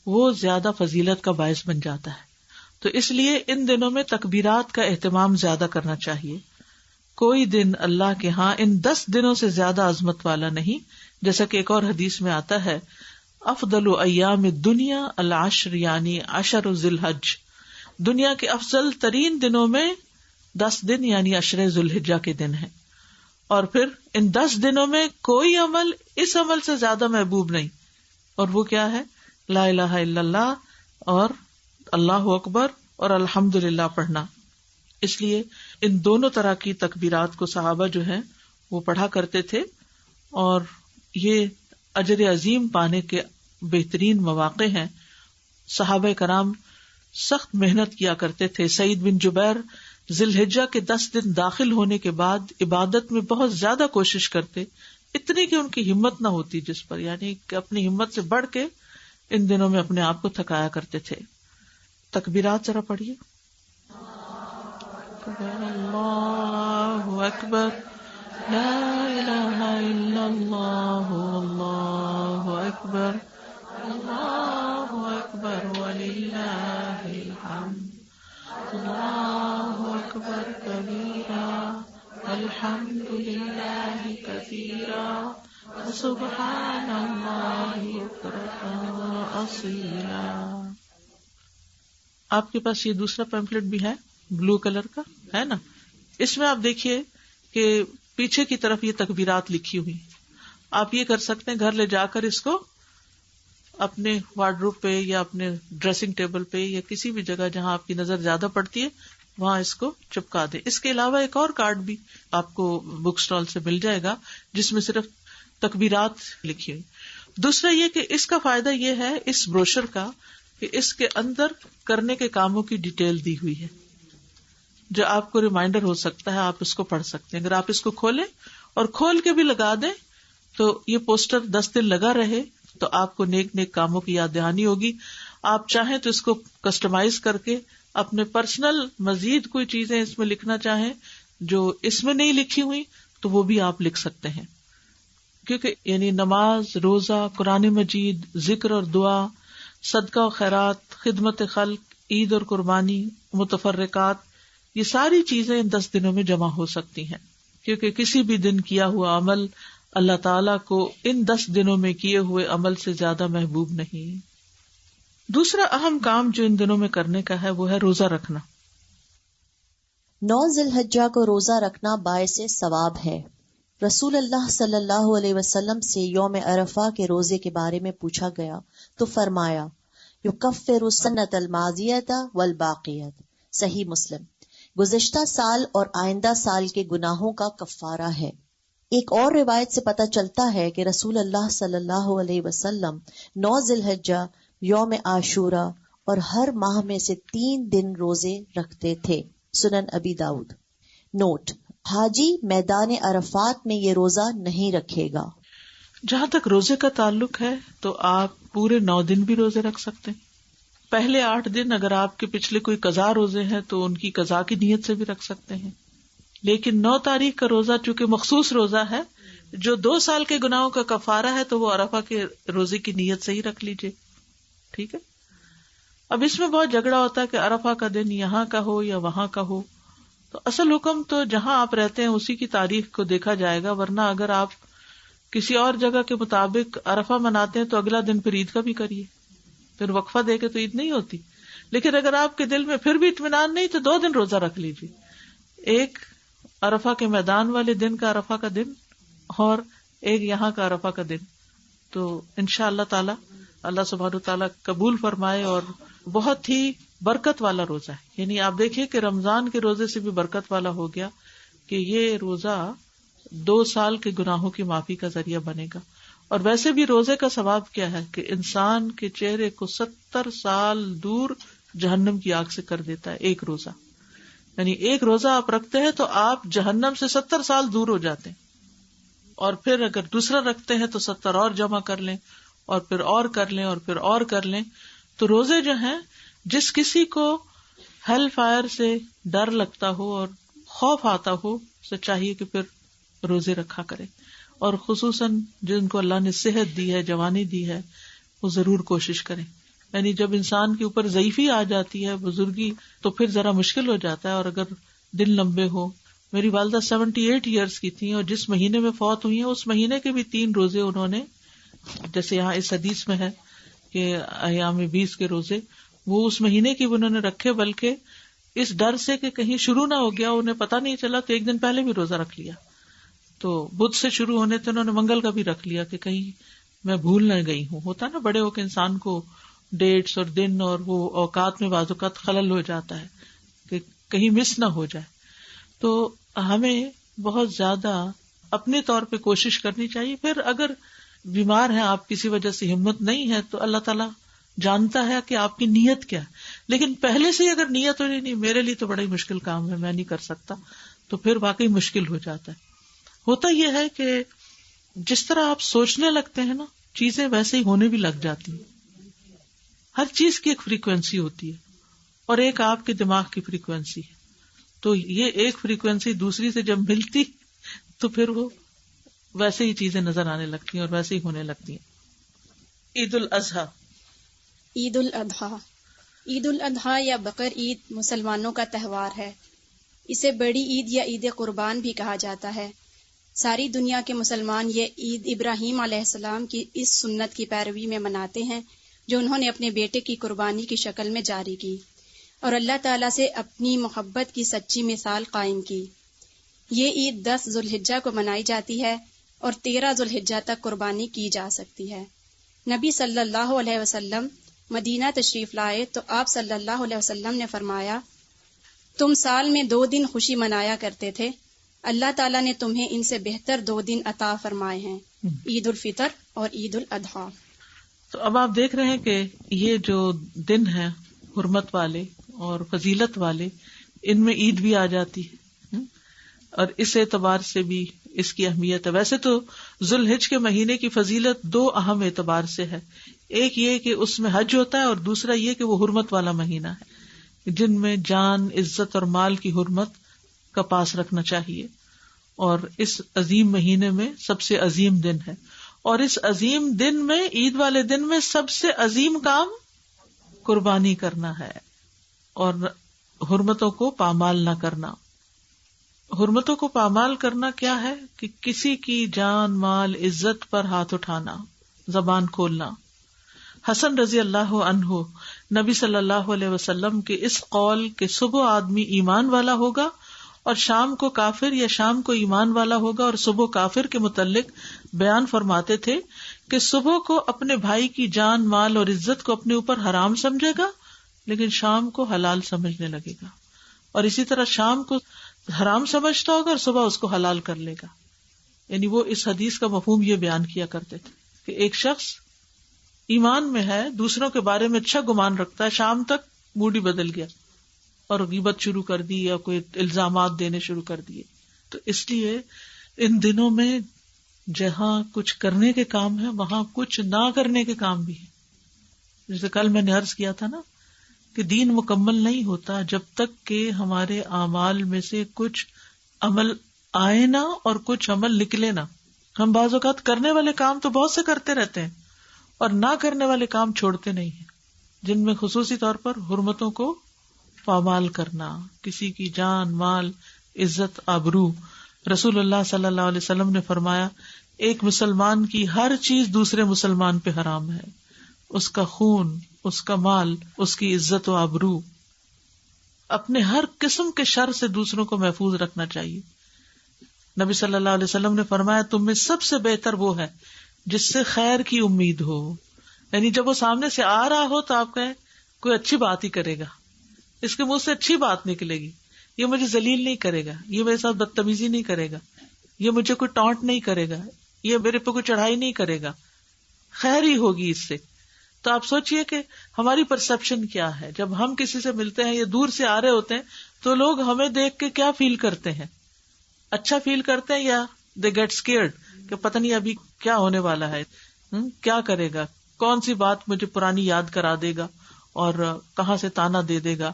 وہ زیادہ فضیلت کا باعث بن جاتا ہے۔ تو اس لیے ان دنوں میں تکبیرات کا اہتمام زیادہ کرنا چاہیے۔ کوئی دن اللہ کے ہاں ان 10 دنوں سے زیادہ عظمت والا نہیں، جیسا کہ ایک اور حدیث میں آتا ہے، افضل ایام الدنیا العشر یعنی 10 ذی الحج، دنیا کے افضل ترین دنوں میں 10 دن یعنی 10 ذی الحجہ کے دن ہیں، اور پھر ان 10 دنوں میں کوئی عمل اس عمل سے زیادہ محبوب نہیں، اور وہ کیا ہے؟ لا الہ الا اللہ اور اللہ اکبر اور الحمدللہ پڑھنا۔ اس لیے ان دونوں طرح کی تکبیرات کو صحابہ جو ہیں وہ پڑھا کرتے تھے، اور یہ اجر عظیم پانے کے بہترین مواقع ہیں۔ صحابہ کرام سخت محنت کیا کرتے تھے۔ سعید بن جبیر ذی الحجہ کے 10 دن داخل ہونے کے بعد عبادت میں بہت زیادہ کوشش کرتے، اتنی کہ ان کی ہمت نہ ہوتی جس پر، یعنی کہ اپنی ہمت سے بڑھ کے ان دنوں میں اپنے آپ کو تھکایا کرتے تھے۔ تکبیرات ذرا پڑھیے۔ اللہ اکبر، لا الہ الا اللہ، اللہ اکبر، اللہ اکبر وللہ الحمد، اللہ اکبر کبیرا الحمد للہ کثیرا سبحان اللہ بکرۃ واصیلا۔ آپ کے پاس یہ دوسرا پیمفلٹ بھی ہے، بلو کلر کا ہے نا، اس میں آپ دیکھیے کہ پیچھے کی طرف یہ تکبیرات لکھی ہوئی، آپ یہ کر سکتے ہیں گھر لے جا کر اس کو اپنے وارڈروب پہ یا اپنے ڈریسنگ ٹیبل پہ یا کسی بھی جگہ جہاں آپ کی نظر زیادہ پڑتی ہے وہاں اس کو چپکا دیں۔ اس کے علاوہ ایک اور کارڈ بھی آپ کو بک اسٹال سے مل جائے گا جس میں صرف تکبیرات لکھی ہوئی۔ دوسرا یہ کہ اس کا فائدہ یہ ہے اس بروشر کا کہ اس کے اندر کرنے کے کاموں کی ڈیٹیل دی ہوئی ہے، جو آپ کو ریمائنڈر ہو سکتا ہے، آپ اس کو پڑھ سکتے ہیں۔ اگر آپ اس کو کھولیں اور کھول کے بھی لگا دیں تو یہ پوسٹر 10 دن لگا رہے تو آپ کو نیک نیک کاموں کی یاد دہانی ہوگی۔ آپ چاہیں تو اس کو کسٹمائز کر کے اپنے پرسنل مزید کوئی چیزیں اس میں لکھنا چاہیں جو اس میں نہیں لکھی ہوئی تو وہ بھی آپ لکھ سکتے ہیں، کیونکہ یعنی نماز، روزہ، قرآن مجید، ذکر اور دعا، صدقہ و خیرات، خدمت خلق، عید اور قربانی، متفرقات، یہ ساری چیزیں ان 10 دنوں میں جمع ہو سکتی ہیں، کیونکہ کسی بھی دن کیا ہوا عمل اللہ تعالیٰ کو ان 10 دنوں میں کیے ہوئے عمل سے زیادہ محبوب نہیں۔ دوسرا اہم کام جو ان دنوں میں کرنے کا ہے وہ ہے روزہ رکھنا۔ 9 ذی الحجہ کو روزہ رکھنا باعث ثواب ہے۔ رسول اللہ صلی اللہ علیہ وسلم سے یوم عرفہ کے روزے کے بارے میں پوچھا گیا تو فرمایا، یکفر السنۃ الماضیۃ والباقیۃ، صحیح مسلم، گزشتہ سال اور آئندہ سال کے گناہوں کا کفارہ ہے۔ ایک اور روایت سے پتہ چلتا ہے کہ رسول اللہ صلی اللہ علیہ وسلم 9 ذی الحجہ، یوم عاشورہ اور ہر ماہ میں سے 3 دن روزے رکھتے تھے۔ سنن ابی داؤد۔ نوٹ: حاجی میدان عرفات میں یہ روزہ نہیں رکھے گا۔ جہاں تک روزے کا تعلق ہے تو آپ پورے 9 دن بھی روزے رکھ سکتے ہیں، پہلے 8 دن اگر آپ کے پچھلے کوئی قضا روزے ہیں تو ان کی قضا کی نیت سے بھی رکھ سکتے ہیں. لیکن 9 تاریخ کا روزہ چونکہ مخصوص روزہ ہے جو 2 سال کے گناہوں کا کفارہ ہے تو وہ عرفہ کے روزے کی نیت سے ہی رکھ لیجیے. ٹھیک ہے. اب اس میں بہت جھگڑا ہوتا ہے کہ عرفہ کا دن یہاں کا ہو یا وہاں کا ہو. تو اصل حکم تو جہاں آپ رہتے ہیں اسی کی تاریخ کو دیکھا جائے گا، ورنہ اگر آپ کسی اور جگہ کے مطابق عرفہ مناتے ہیں تو اگلا دن پھر عید کا بھی کریے، پھر وقفہ دے کے تو عید نہیں ہوتی. لیکن اگر آپ کے دل میں پھر بھی اطمینان نہیں تو 2 دن روزہ رکھ لیجیے، ایک عرفہ کے میدان والے دن کا عرفہ کا دن اور ایک یہاں کا عرفہ کا دن. تو انشاءاللہ تعالی اللہ سبحانہ تعالیٰ قبول فرمائے اور بہت ہی برکت والا روزہ ہے. یعنی آپ دیکھیں کہ رمضان کے روزے سے بھی برکت والا ہو گیا کہ یہ روزہ 2 سال کے گناہوں کی معافی کا ذریعہ بنے گا. اور ویسے بھی روزے کا ثواب کیا ہے کہ انسان کے چہرے کو 70 سال دور جہنم کی آگ سے کر دیتا ہے ایک روزہ. یعنی ایک روزہ آپ رکھتے ہیں تو آپ جہنم سے 70 سال دور ہو جاتے ہیں. اور پھر اگر دوسرا رکھتے ہیں تو 70 اور جمع کر لیں اور پھر اور کر لیں اور پھر اور کر لیں. تو روزے جو ہیں جس کسی کو ہیل فائر سے ڈر لگتا ہو اور خوف آتا ہو تو چاہیے کہ پھر روزے رکھا کرے. اور خصوصاً جن کو اللہ نے صحت دی ہے، جوانی دی ہے، وہ ضرور کوشش کریں. یعنی جب انسان کے اوپر ضعیفی آ جاتی ہے، بزرگی، تو پھر ذرا مشکل ہو جاتا ہے. اور اگر دن لمبے ہو، میری والدہ 78 ایئرس کی تھیں اور جس مہینے میں فوت ہوئی ہیں اس مہینے کے بھی 3 روزے انہوں نے، جیسے یہاں اس حدیث میں ہے کہ ایام 20 کے روزے، وہ اس مہینے کی بھی انہوں نے رکھے، بلکہ اس ڈر سے کہ کہیں شروع نہ ہو گیا، انہیں پتہ نہیں چلا تو 1 دن پہلے بھی روزہ رکھ لیا. تو بدھ سے شروع ہونے تھے، انہوں نے منگل کا بھی رکھ لیا کہ کہیں میں بھول نہ گئی ہوں. ہوتا نا بڑے ہو کے انسان کو ڈیٹس اور دن اور وہ اوقات میں بعض اوقات خلل ہو جاتا ہے کہ کہیں مس نہ ہو جائے. تو ہمیں بہت زیادہ اپنے طور پہ کوشش کرنی چاہیے. پھر اگر بیمار ہیں آپ، کسی وجہ سے ہمت نہیں ہے، تو اللہ تعالیٰ جانتا ہے کہ آپ کی نیت کیا ہے. لیکن پہلے سے اگر نیت ہو نہیں میرے لیے تو بڑا ہی مشکل کام ہے، میں نہیں کر سکتا، تو پھر واقعی مشکل ہو جاتا ہے. ہوتا یہ ہے کہ جس طرح آپ سوچنے لگتے ہیں نا، چیزیں ویسے ہی ہونے بھی لگ جاتی ہیں. ہر چیز کی ایک فریکوینسی ہوتی ہے اور ایک آپ کے دماغ کی فریکوینسی ہے. تو یہ ایک فریکوینسی دوسری سے جب ملتی تو پھر وہ ویسے ہی چیزیں نظر آنے لگتی ہیں اور ویسے ہی ہونے لگتی ہیں. عید الاضحیٰ. عید الاضحیٰ، عید الاضحیٰ یا بقر عید مسلمانوں کا تہوار ہے. اسے بڑی عید یا عید قربان بھی کہا جاتا ہے. ساری دنیا کے مسلمان یہ عید ابراہیم علیہ السلام کی اس سنت کی پیروی میں مناتے ہیں جو انہوں نے اپنے بیٹے کی قربانی کی شکل میں جاری کی اور اللہ تعالیٰ سے اپنی محبت کی سچی مثال قائم کی. یہ عید 10 ذوالحجہ کو منائی جاتی ہے اور 13 ذوالحجہ تک قربانی کی جا سکتی ہے. نبی صلی اللہ علیہ وسلم مدینہ تشریف لائے تو آپ صلی اللہ علیہ وسلم نے فرمایا، تم سال میں 2 دن خوشی منایا کرتے تھے، اللہ تعالیٰ نے تمہیں ان سے بہتر 2 دن عطا فرمائے ہیں، عید الفطر اور عید الاضحیٰ. تو اب آپ دیکھ رہے ہیں کہ یہ جو دن ہیں حرمت والے اور فضیلت والے، ان میں عید بھی آ جاتی ہے اور اس اعتبار سے بھی اس کی اہمیت ہے. ویسے تو ذوالحج کے مہینے کی فضیلت 2 اہم اعتبار سے ہے. ایک یہ کہ اس میں حج ہوتا ہے اور دوسرا یہ کہ وہ حرمت والا مہینہ ہے جن میں جان، عزت اور مال کی حرمت کا پاس رکھنا چاہیے. اور اس عظیم مہینے میں سب سے عظیم دن ہے اور اس عظیم دن میں، عید والے دن میں، سب سے عظیم کام قربانی کرنا ہے اور حرمتوں کو پامال نہ کرنا. حرمتوں کو پامال کرنا کیا ہے کہ کسی کی جان، مال، عزت پر ہاتھ اٹھانا، زبان کھولنا. حسن رضی اللہ عنہ نبی صلی اللہ علیہ وسلم کے اس قول کہ صبح آدمی ایمان والا ہوگا اور شام کو کافر یا شام کو ایمان والا ہوگا اور صبح کافر کے متعلق بیان فرماتے تھے کہ صبح کو اپنے بھائی کی جان، مال اور عزت کو اپنے اوپر حرام سمجھے گا لیکن شام کو حلال سمجھنے لگے گا، اور اسی طرح شام کو حرام سمجھتا ہوگا اور صبح اس کو حلال کر لے گا. یعنی وہ اس حدیث کا مفہوم یہ بیان کیا کرتے تھے کہ ایک شخص ایمان میں ہے، دوسروں کے بارے میں اچھا گمان رکھتا ہے، شام تک موڈ ہی بدل گیا اور غیبت شروع کر دی یا کوئی الزامات دینے شروع کر دیے. تو اس لیے ان دنوں میں جہاں کچھ کرنے کے کام ہے وہاں کچھ نہ کرنے کے کام بھی ہے. جیسے کل میں نے عرض کیا تھا نا کہ دین مکمل نہیں ہوتا جب تک کہ ہمارے اعمال میں سے کچھ عمل آئے نہ اور کچھ عمل نکلے نہ. ہم بعض اوقات کرنے والے کام تو بہت سے کرتے رہتے ہیں اور نہ کرنے والے کام چھوڑتے نہیں ہیں، جن میں خصوصی طور پر حرمتوں کو پامال کرنا، کسی کی جان، مال، عزت، آبرو. رسول اللہ صلی اللہ علیہ وسلم نے فرمایا ایک مسلمان کی ہر چیز دوسرے مسلمان پہ حرام ہے، اس کا خون، اس کا مال، اس کی عزت و آبرو. اپنے ہر قسم کے شر سے دوسروں کو محفوظ رکھنا چاہیے. نبی صلی اللہ علیہ وسلم نے فرمایا تم میں سب سے بہتر وہ ہے جس سے خیر کی امید ہو. یعنی جب وہ سامنے سے آ رہا ہو تو آپ کہیں کوئی اچھی بات ہی کرے گا، اس کے منہ سے اچھی بات نکلے گی، یہ مجھے ذلیل نہیں کرے گا، یہ میرے ساتھ بدتمیزی نہیں کرے گا، یہ مجھے کوئی ٹانٹ نہیں کرے گا، یہ میرے پہ کوئی چڑھائی نہیں کرے گا، خیر ہی ہوگی اس سے. تو آپ سوچئے کہ ہماری پرسپشن کیا ہے جب ہم کسی سے ملتے ہیں یا دور سے آ رہے ہوتے ہیں تو لوگ ہمیں دیکھ کے کیا فیل کرتے ہیں؟ اچھا فیل کرتے ہیں یا دے گیٹ اسکیئرڈ کہ پتہ نہیں ابھی کیا ہونے والا ہے، کیا کرے گا، کون سی بات مجھے پرانی یاد کرا دے گا اور کہاں سے تانا دے دے گا.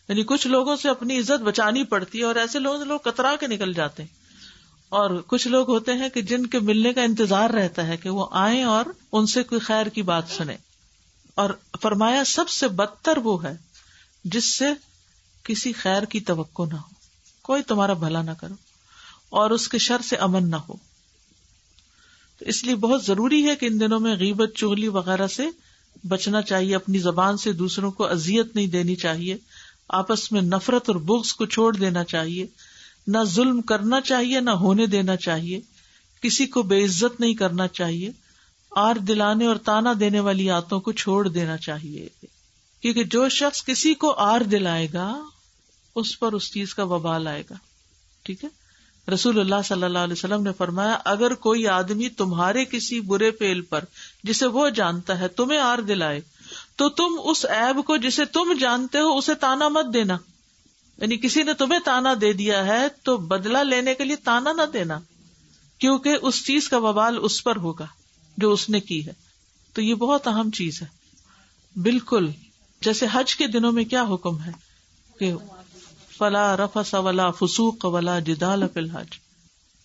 یعنی کچھ لوگوں سے اپنی عزت بچانی پڑتی ہے اور ایسے لوگ کترا کے نکل جاتے ہیں، اور کچھ لوگ ہوتے ہیں کہ جن کے ملنے کا انتظار رہتا ہے کہ وہ آئیں اور ان سے کوئی خیر کی بات سنیں. اور فرمایا سب سے بدتر وہ ہے جس سے کسی خیر کی توقع نہ ہو، کوئی تمہارا بھلا نہ کرو اور اس کے شر سے امن نہ ہو. تو اس لیے بہت ضروری ہے کہ ان دنوں میں غیبت، چغلی وغیرہ سے بچنا چاہیے، اپنی زبان سے دوسروں کو اذیت نہیں دینی چاہیے، آپس میں نفرت اور بغض کو چھوڑ دینا چاہیے، نہ ظلم کرنا چاہیے نہ ہونے دینا چاہیے، کسی کو بے عزت نہیں کرنا چاہیے، آر دلانے اور تانا دینے والی عادتوں کو چھوڑ دینا چاہیے، کیونکہ جو شخص کسی کو آر دلائے گا اس پر اس چیز کا وبال آئے گا. ٹھیک ہے، رسول اللہ صلی اللہ علیہ وسلم نے فرمایا اگر کوئی آدمی تمہارے کسی برے فعل پر جسے وہ جانتا ہے تمہیں آر دلائے تو تم اس عیب کو جسے تم جانتے ہو اسے تانا مت دینا. یعنی کسی نے تمہیں تانا دے دیا ہے تو بدلہ لینے کے لیے تانا نہ دینا، کیونکہ اس چیز کا وبال اس پر ہوگا جو اس نے کی ہے. تو یہ بہت اہم چیز ہے. بالکل جیسے حج کے دنوں میں کیا حکم ہے کہ فلا رفث ولا فسوق ولا جدال فی الحج،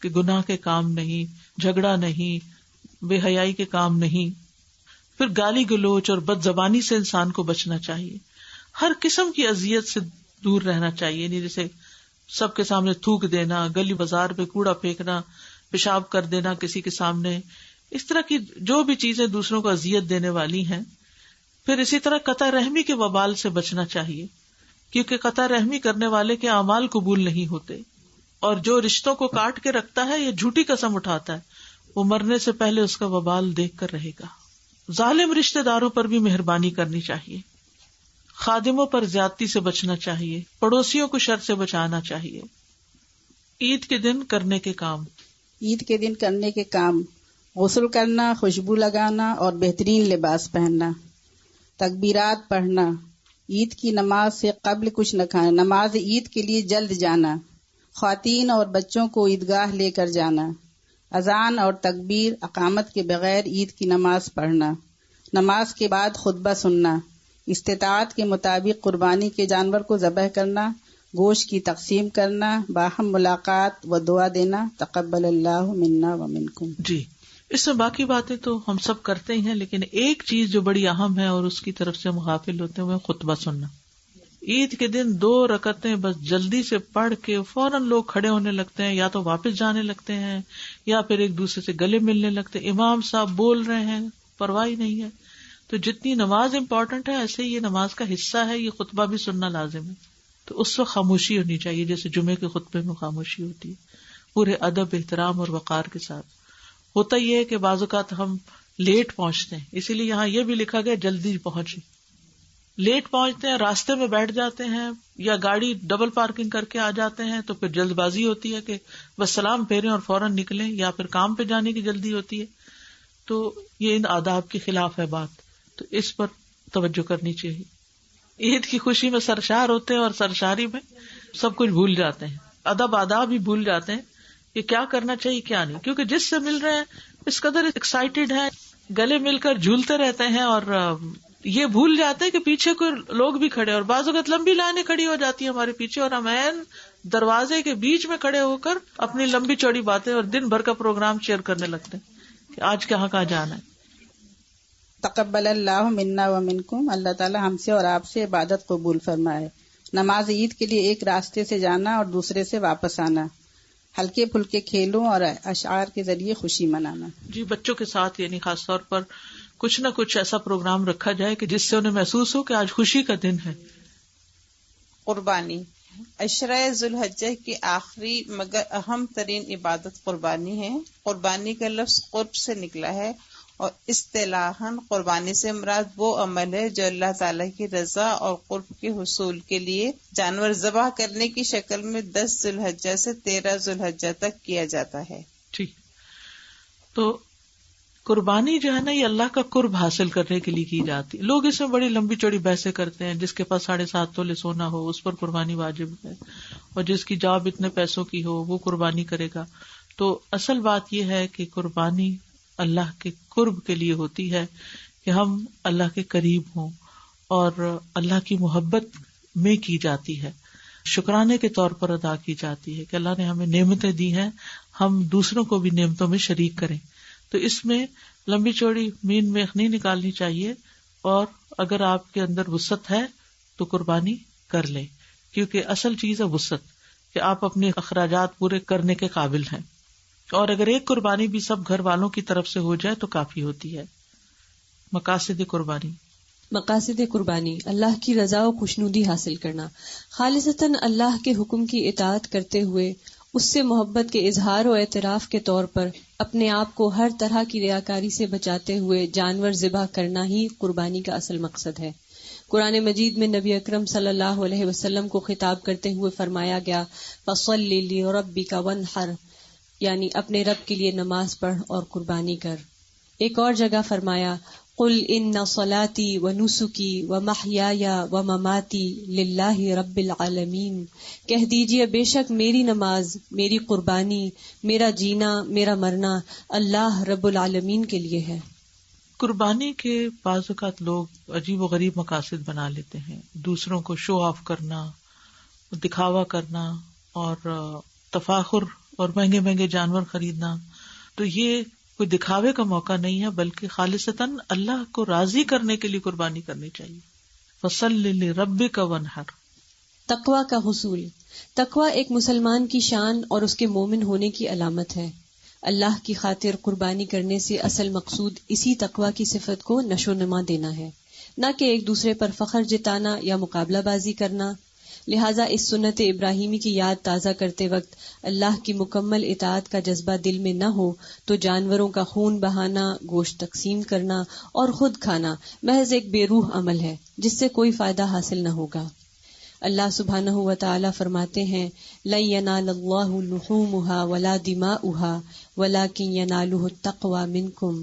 کہ گناہ کے کام نہیں، جھگڑا نہیں، بے حیائی کے کام نہیں. پھر گالی گلوچ اور بد زبانی سے انسان کو بچنا چاہیے، ہر قسم کی اذیت سے دور رہنا چاہیے. نہیں جیسے سب کے سامنے تھوک دینا، گلی بازار پہ کوڑا پھینکنا، پیشاب کر دینا کسی کے سامنے، اس طرح کی جو بھی چیزیں دوسروں کو اذیت دینے والی ہیں. پھر اسی طرح قطع رحمی کے وبال سے بچنا چاہیے، کیونکہ قطع رحمی کرنے والے کے اعمال قبول نہیں ہوتے، اور جو رشتوں کو کاٹ کے رکھتا ہے یا جھوٹی قسم اٹھاتا ہے وہ مرنے سے پہلے اس کا وبال دیکھ کر رہے گا. ظالم رشتہ داروں پر بھی مہربانی کرنی چاہیے، خادموں پر زیادتی سے بچنا چاہیے، پڑوسیوں کو شر سے بچانا چاہیے. عید کے دن کرنے کے کام. عید کے دن کرنے کے کام: غسل کرنا، خوشبو لگانا اور بہترین لباس پہننا، تکبیرات پڑھنا، عید کی نماز سے قبل کچھ نہ کھانا، نماز عید کے لیے جلد جانا، خواتین اور بچوں کو عیدگاہ لے کر جانا، اذان اور تکبیر اقامت کے بغیر عید کی نماز پڑھنا، نماز کے بعد خطبہ سننا، استطاعت کے مطابق قربانی کے جانور کو ذبح کرنا، گوشت کی تقسیم کرنا، باہم ملاقات و دعا دینا، تقبل اللہ منا و منکم. جی اس میں باقی باتیں تو ہم سب کرتے ہی ہیں، لیکن ایک چیز جو بڑی اہم ہے اور اس کی طرف سے ہم غافل ہوتے ہیں وہ خطبہ سننا. عید کے دن 2 رکعتیں بس جلدی سے پڑھ کے فوراً لوگ کھڑے ہونے لگتے ہیں، یا تو واپس جانے لگتے ہیں یا پھر ایک دوسرے سے گلے ملنے لگتے ہیں. امام صاحب بول رہے ہیں، پرواہ نہیں ہے. تو جتنی نماز امپورٹنٹ ہے ایسے ہی یہ نماز کا حصہ ہے، یہ خطبہ بھی سننا لازم ہے. تو اس وقت خاموشی ہونی چاہیے، جیسے جمعے کے خطبے میں خاموشی ہوتی ہے، پورے ادب، احترام اور وقار کے ساتھ. ہوتا یہ ہے کہ بعض اوقات ہم لیٹ پہنچتے ہیں، اسی لیے یہاں یہ بھی لکھا گیا جلدی پہنچے. لیٹ پہنچتے ہیں، راستے میں بیٹھ جاتے ہیں یا گاڑی ڈبل پارکنگ کر کے آ جاتے ہیں، تو پھر جلد بازی ہوتی ہے کہ بس سلام پھیریں اور فوراً نکلیں، یا پھر کام پہ جانے کی جلدی ہوتی ہے. تو یہ ان آداب کے خلاف ہے بات، تو اس پر توجہ کرنی چاہیے. عید کی خوشی میں سرشار ہوتے ہیں اور سرشاری میں سب کچھ بھول جاتے ہیں، ادب آداب ہی بھول جاتے ہیں کہ کیا کرنا چاہیے کیا نہیں، کیونکہ جس سے مل رہے ہیں اس قدر ایکسائٹیڈ ہیں، گلے مل کر جھولتے رہتے ہیں اور یہ بھول جاتے ہیں کہ پیچھے کوئی لوگ بھی کھڑے، اور بعض اوقات لمبی لائنیں کھڑی ہو جاتی ہیں ہمارے پیچھے، اور ہم عین دروازے کے بیچ میں کھڑے ہو کر اپنی لمبی چوڑی باتیں اور دن بھر کا پروگرام شیئر کرنے لگتے ہیں کہ آج کہاں کہاں جانا ہے. تقبل اللہ منا و منکم، اللہ تعالی ہم سے اور آپ سے عبادت قبول فرمائے. نماز عید کے لیے ایک راستے سے جانا اور دوسرے سے واپس آنا، ہلکے پھلکے کھیلوں اور اشعار کے ذریعے خوشی منانا. جی، بچوں کے ساتھ یعنی خاص طور پر کچھ نہ کچھ ایسا پروگرام رکھا جائے کہ جس سے انہیں محسوس ہو کہ آج خوشی کا دن ہے. قربانی، عشرہ ذوالحجہ کی آخری مگر اہم ترین عبادت قربانی ہے. قربانی کا لفظ قرب سے نکلا ہے اور اصطلاحاً قربانی سے مراد وہ عمل ہے جو اللہ تعالیٰ کی رضا اور قرب کے حصول کے لیے جانور ذبح کرنے کی شکل میں 10 ذوالحجہ سے 13 ذوالحجہ تک کیا جاتا ہے. ٹھیک، تو قربانی جو ہے نا یہ اللہ کا قرب حاصل کرنے کے لیے کی جاتی. لوگ اس میں بڑی لمبی چوڑی بحثیں کرتے ہیں، جس کے پاس 7.5 تولے سونا ہو اس پر قربانی واجب ہے، اور جس کی جاب اتنے پیسوں کی ہو وہ قربانی کرے گا. تو اصل بات یہ ہے کہ قربانی اللہ کے قرب کے لیے ہوتی ہے کہ ہم اللہ کے قریب ہوں، اور اللہ کی محبت میں کی جاتی ہے، شکرانے کے طور پر ادا کی جاتی ہے کہ اللہ نے ہمیں نعمتیں دی ہیں، ہم دوسروں کو بھی نعمتوں میں شریک کریں. تو اس میں لمبی چوڑی مین میخ نہیں نکالنی چاہیے، اور اگر آپ کے اندر وسعت ہے تو قربانی کر لیں، کیونکہ اصل چیز ہے وسعت، کہ آپ اپنے اخراجات پورے کرنے کے قابل ہیں. اور اگر ایک قربانی بھی سب گھر والوں کی طرف سے ہو جائے تو کافی ہوتی ہے. مقاصد قربانی، مقاصد قربانی اللہ کی رضا و خوشنودی حاصل کرنا، خالصتاً اللہ کے حکم کی اطاعت کرتے ہوئے اس سے محبت کے اظہار و اعتراف کے طور پر اپنے آپ کو ہر طرح کی ریاکاری سے بچاتے ہوئے جانور ذبح کرنا ہی قربانی کا اصل مقصد ہے. قرآن مجید میں نبی اکرم صلی اللہ علیہ وسلم کو خطاب کرتے ہوئے فرمایا گیا فَصَلِّ لِرَبِّكَ وَانْحَرْ، یعنی اپنے رب کے لیے نماز پڑھ اور قربانی کر. ایک اور جگہ فرمایا قُلْ إِنَّ صَلَاتِي وَنُسُكِي وَمَحْيَايَ وَمَمَاتِي لِلَّهِ رَبِّ الْعَالَمِينَ، کہہ دیجئے بے شک میری نماز، میری قربانی، میرا جینا، میرا مرنا اللہ رب العالمین کے لیے ہے. قربانی کے بعض اوقات لوگ عجیب و غریب مقاصد بنا لیتے ہیں، دوسروں کو شو آف کرنا، دکھاوا کرنا، اور تفاخر اور مہنگے مہنگے جانور خریدنا. تو یہ کوئی دکھاوے کا موقع نہیں ہے، بلکہ خالصتاً اللہ کو راضی کرنے کے لیے قربانی کرنی چاہیے. فَصَلِّ لِرَبِّكَ وَانْحَرْ. تقویٰ کا حصول، تقویٰ ایک مسلمان کی شان اور اس کے مومن ہونے کی علامت ہے. اللہ کی خاطر قربانی کرنے سے اصل مقصود اسی تقویٰ کی صفت کو نشو و نما دینا ہے، نہ کہ ایک دوسرے پر فخر جتانا یا مقابلہ بازی کرنا. لہٰذا اس سنت ابراہیمی کی یاد تازہ کرتے وقت اللہ کی مکمل اطاعت کا جذبہ دل میں نہ ہو تو جانوروں کا خون بہانا، گوشت تقسیم کرنا اور خود کھانا محض ایک بے روح عمل ہے جس سے کوئی فائدہ حاصل نہ ہوگا. اللہ سبحانہ و تعالی فرماتے ہیں لَن يَنَالَ اللَّهُ لُحُومُهَا وَلَا دِمَاؤُهَا وَلَكِن يَنَالُهُ التَّقْوَى مِنكُمْ.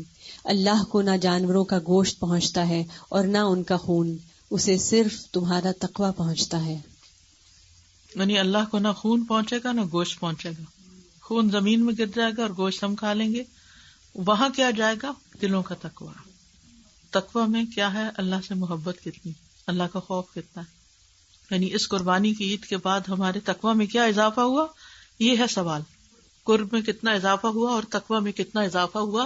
اللہ کو نہ جانوروں کا گوشت پہنچتا ہے اور نہ ان کا خون، اسے صرف تمہارا تقویٰ پہنچتا ہے. یعنی اللہ کو نہ خون پہنچے گا نہ گوشت پہنچے گا. خون زمین میں گر جائے گا اور گوشت ہم کھا لیں گے. وہاں کیا جائے گا؟ دلوں کا تقویٰ. تقویٰ میں کیا ہے؟ اللہ سے محبت کتنی، اللہ کا خوف کتنا ہے. یعنی اس قربانی کی عید کے بعد ہمارے تقویٰ میں کیا اضافہ ہوا، یہ ہے سوال. قرب میں کتنا اضافہ ہوا اور تقویٰ میں کتنا اضافہ ہوا،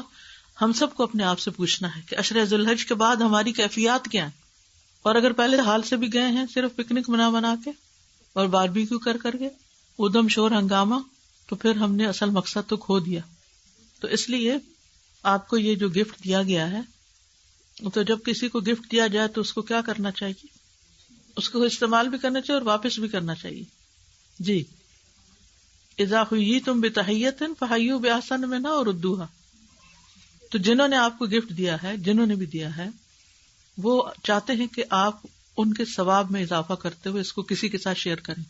ہم سب کو اپنے آپ سے پوچھنا ہے کہ عشرہ ذوالحج کے بعد ہماری کیفیات کیا ہیں. اور اگر پہلے حال سے بھی گئے ہیں صرف پکنک منا کے اور باربیکیو کر کے ادم شور ہنگامہ، تو پھر ہم نے اصل مقصد تو کھو دیا. تو اس لیے آپ کو یہ جو گفٹ دیا گیا ہے، تو جب کسی کو گفٹ دیا جائے تو اس کو کیا کرنا چاہیے؟ اس کو استعمال بھی کرنا چاہیے اور واپس بھی کرنا چاہیے. جی، اذا حییتم بتحیۃ فحیوا باحسن منھا وردوھا. تو جنہوں نے آپ کو گفٹ دیا ہے، جنہوں نے بھی دیا ہے، وہ چاہتے ہیں کہ آپ ان کے ثواب میں اضافہ کرتے ہوئے اس کو کسی کے ساتھ شیئر کریں،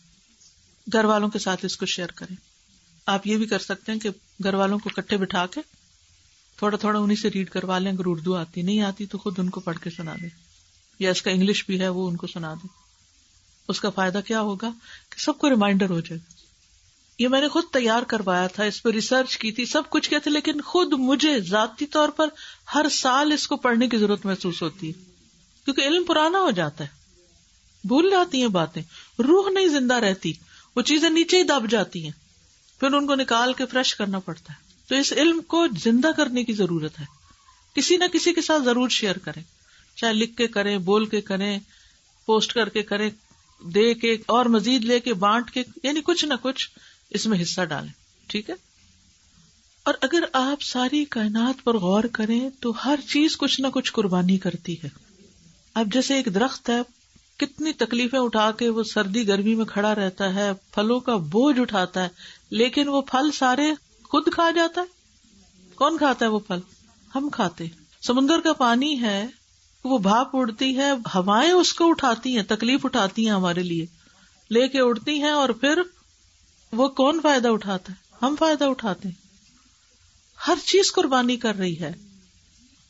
گھر والوں کے ساتھ اس کو شیئر کریں. آپ یہ بھی کر سکتے ہیں کہ گھر والوں کو اکٹھے بٹھا کے تھوڑا تھوڑا انہیں سے ریڈ کروا لیں. اگر اردو آتی نہیں آتی تو خود ان کو پڑھ کے سنا دیں، یا اس کا انگلش بھی ہے وہ ان کو سنا دیں. اس کا فائدہ کیا ہوگا کہ سب کو ریمائنڈر ہو جائے گا. یہ میں نے خود تیار کروایا تھا، اس پہ ریسرچ کی تھی، سب کچھ کیا تھا، لیکن خود مجھے ذاتی طور پر ہر سال اس کو پڑھنے کی ضرورت محسوس ہوتی ہے. کیونکہ علم پرانا ہو جاتا ہے، بھول جاتی ہیں باتیں، روح نہیں زندہ رہتی، وہ چیزیں نیچے ہی دب جاتی ہیں، پھر ان کو نکال کے فریش کرنا پڑتا ہے. تو اس علم کو زندہ کرنے کی ضرورت ہے. کسی نہ کسی کے ساتھ ضرور شیئر کریں، چاہے لکھ کے کریں، بول کے کریں، پوسٹ کر کے کریں، دے کے اور مزید لے کے بانٹ کے، یعنی کچھ نہ کچھ اس میں حصہ ڈالیں. ٹھیک ہے. اور اگر آپ ساری کائنات پر غور کریں تو ہر چیز کچھ نہ کچھ قربانی کرتی ہے. اب جیسے ایک درخت ہے، کتنی تکلیفیں اٹھا کے وہ سردی گرمی میں کھڑا رہتا ہے، پھلوں کا بوجھ اٹھاتا ہے، لیکن وہ پھل سارے خود کھا جاتا ہے. کون کھاتا ہے وہ پھل؟ ہم کھاتے. سمندر کا پانی ہے، وہ بھاپ اڑتی ہے، ہوائیں اس کو اٹھاتی ہیں، تکلیف اٹھاتی ہیں ہمارے لیے، لے کے اڑتی ہیں، اور پھر وہ کون فائدہ اٹھاتا ہے؟ ہم فائدہ اٹھاتے ہیں. ہر چیز قربانی کر رہی ہے،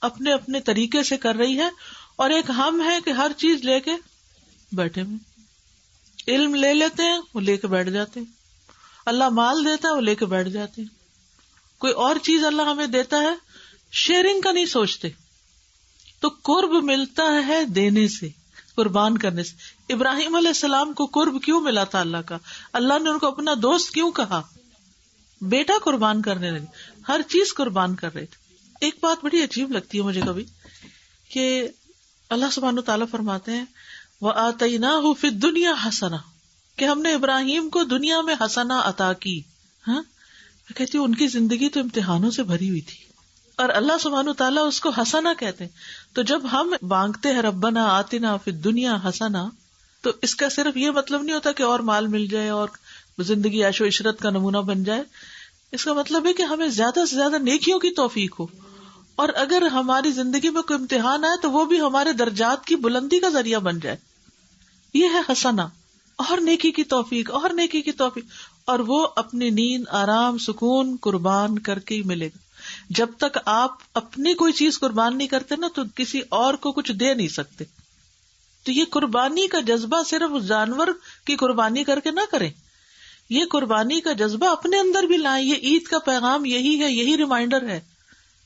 اپنے اپنے طریقے سے کر رہی ہے. اور ایک ہم ہے کہ ہر چیز لے کے بیٹھے ہوئے، علم لے لیتے ہیں، وہ لے کے بیٹھ جاتے ہیں. اللہ مال دیتا ہے، وہ لے کے بیٹھ جاتے ہیں. کوئی اور چیز اللہ ہمیں دیتا ہے، شیئرنگ کا نہیں سوچتے. تو قرب ملتا ہے دینے سے، قربان کرنے سے. ابراہیم علیہ السلام کو قرب کیوں ملا تھا اللہ کا؟ اللہ نے ان کو اپنا دوست کیوں کہا؟ بیٹا قربان کرنے لگے، ہر چیز قربان کر رہے تھے. ایک بات بڑی عجیب لگتی ہے مجھے کبھی کہ اللہ سبحانہ تعالیٰ فرماتے ہیں وَآتَيْنَاهُ فِي الدُّنْيَا حَسَنَةً، کہ ہم نے ابراہیم کو دنیا میں حسنہ عطا کی. ہاں، میں کہتی ہوں ان کی زندگی تو امتحانوں سے بھری ہوئی تھی، اور اللہ سبحانہ تعالیٰ اس کو حسنہ کہتے ہیں. تو جب ہم مانگتے ہیں ربنا آتنا فی الدنیا حسنہ، تو اس کا صرف یہ مطلب نہیں ہوتا کہ اور مال مل جائے اور زندگی عیش و عشرت کا نمونہ بن جائے. اس کا مطلب ہے کہ ہمیں زیادہ سے زیادہ نیکیوں کی توفیق ہو، اور اگر ہماری زندگی میں کوئی امتحان آئے تو وہ بھی ہمارے درجات کی بلندی کا ذریعہ بن جائے. یہ ہے حسنہ، اور نیکی کی توفیق، اور نیکی کی توفیق. اور وہ اپنی نیند، آرام، سکون قربان کر کے ہی ملے گا. جب تک آپ اپنی کوئی چیز قربان نہیں کرتے نا، تو کسی اور کو کچھ دے نہیں سکتے. تو یہ قربانی کا جذبہ صرف جانور کی قربانی کر کے نہ کریں، یہ قربانی کا جذبہ اپنے اندر بھی لائیں. یہ عید کا پیغام یہی ہے، یہی ریمائنڈر ہے.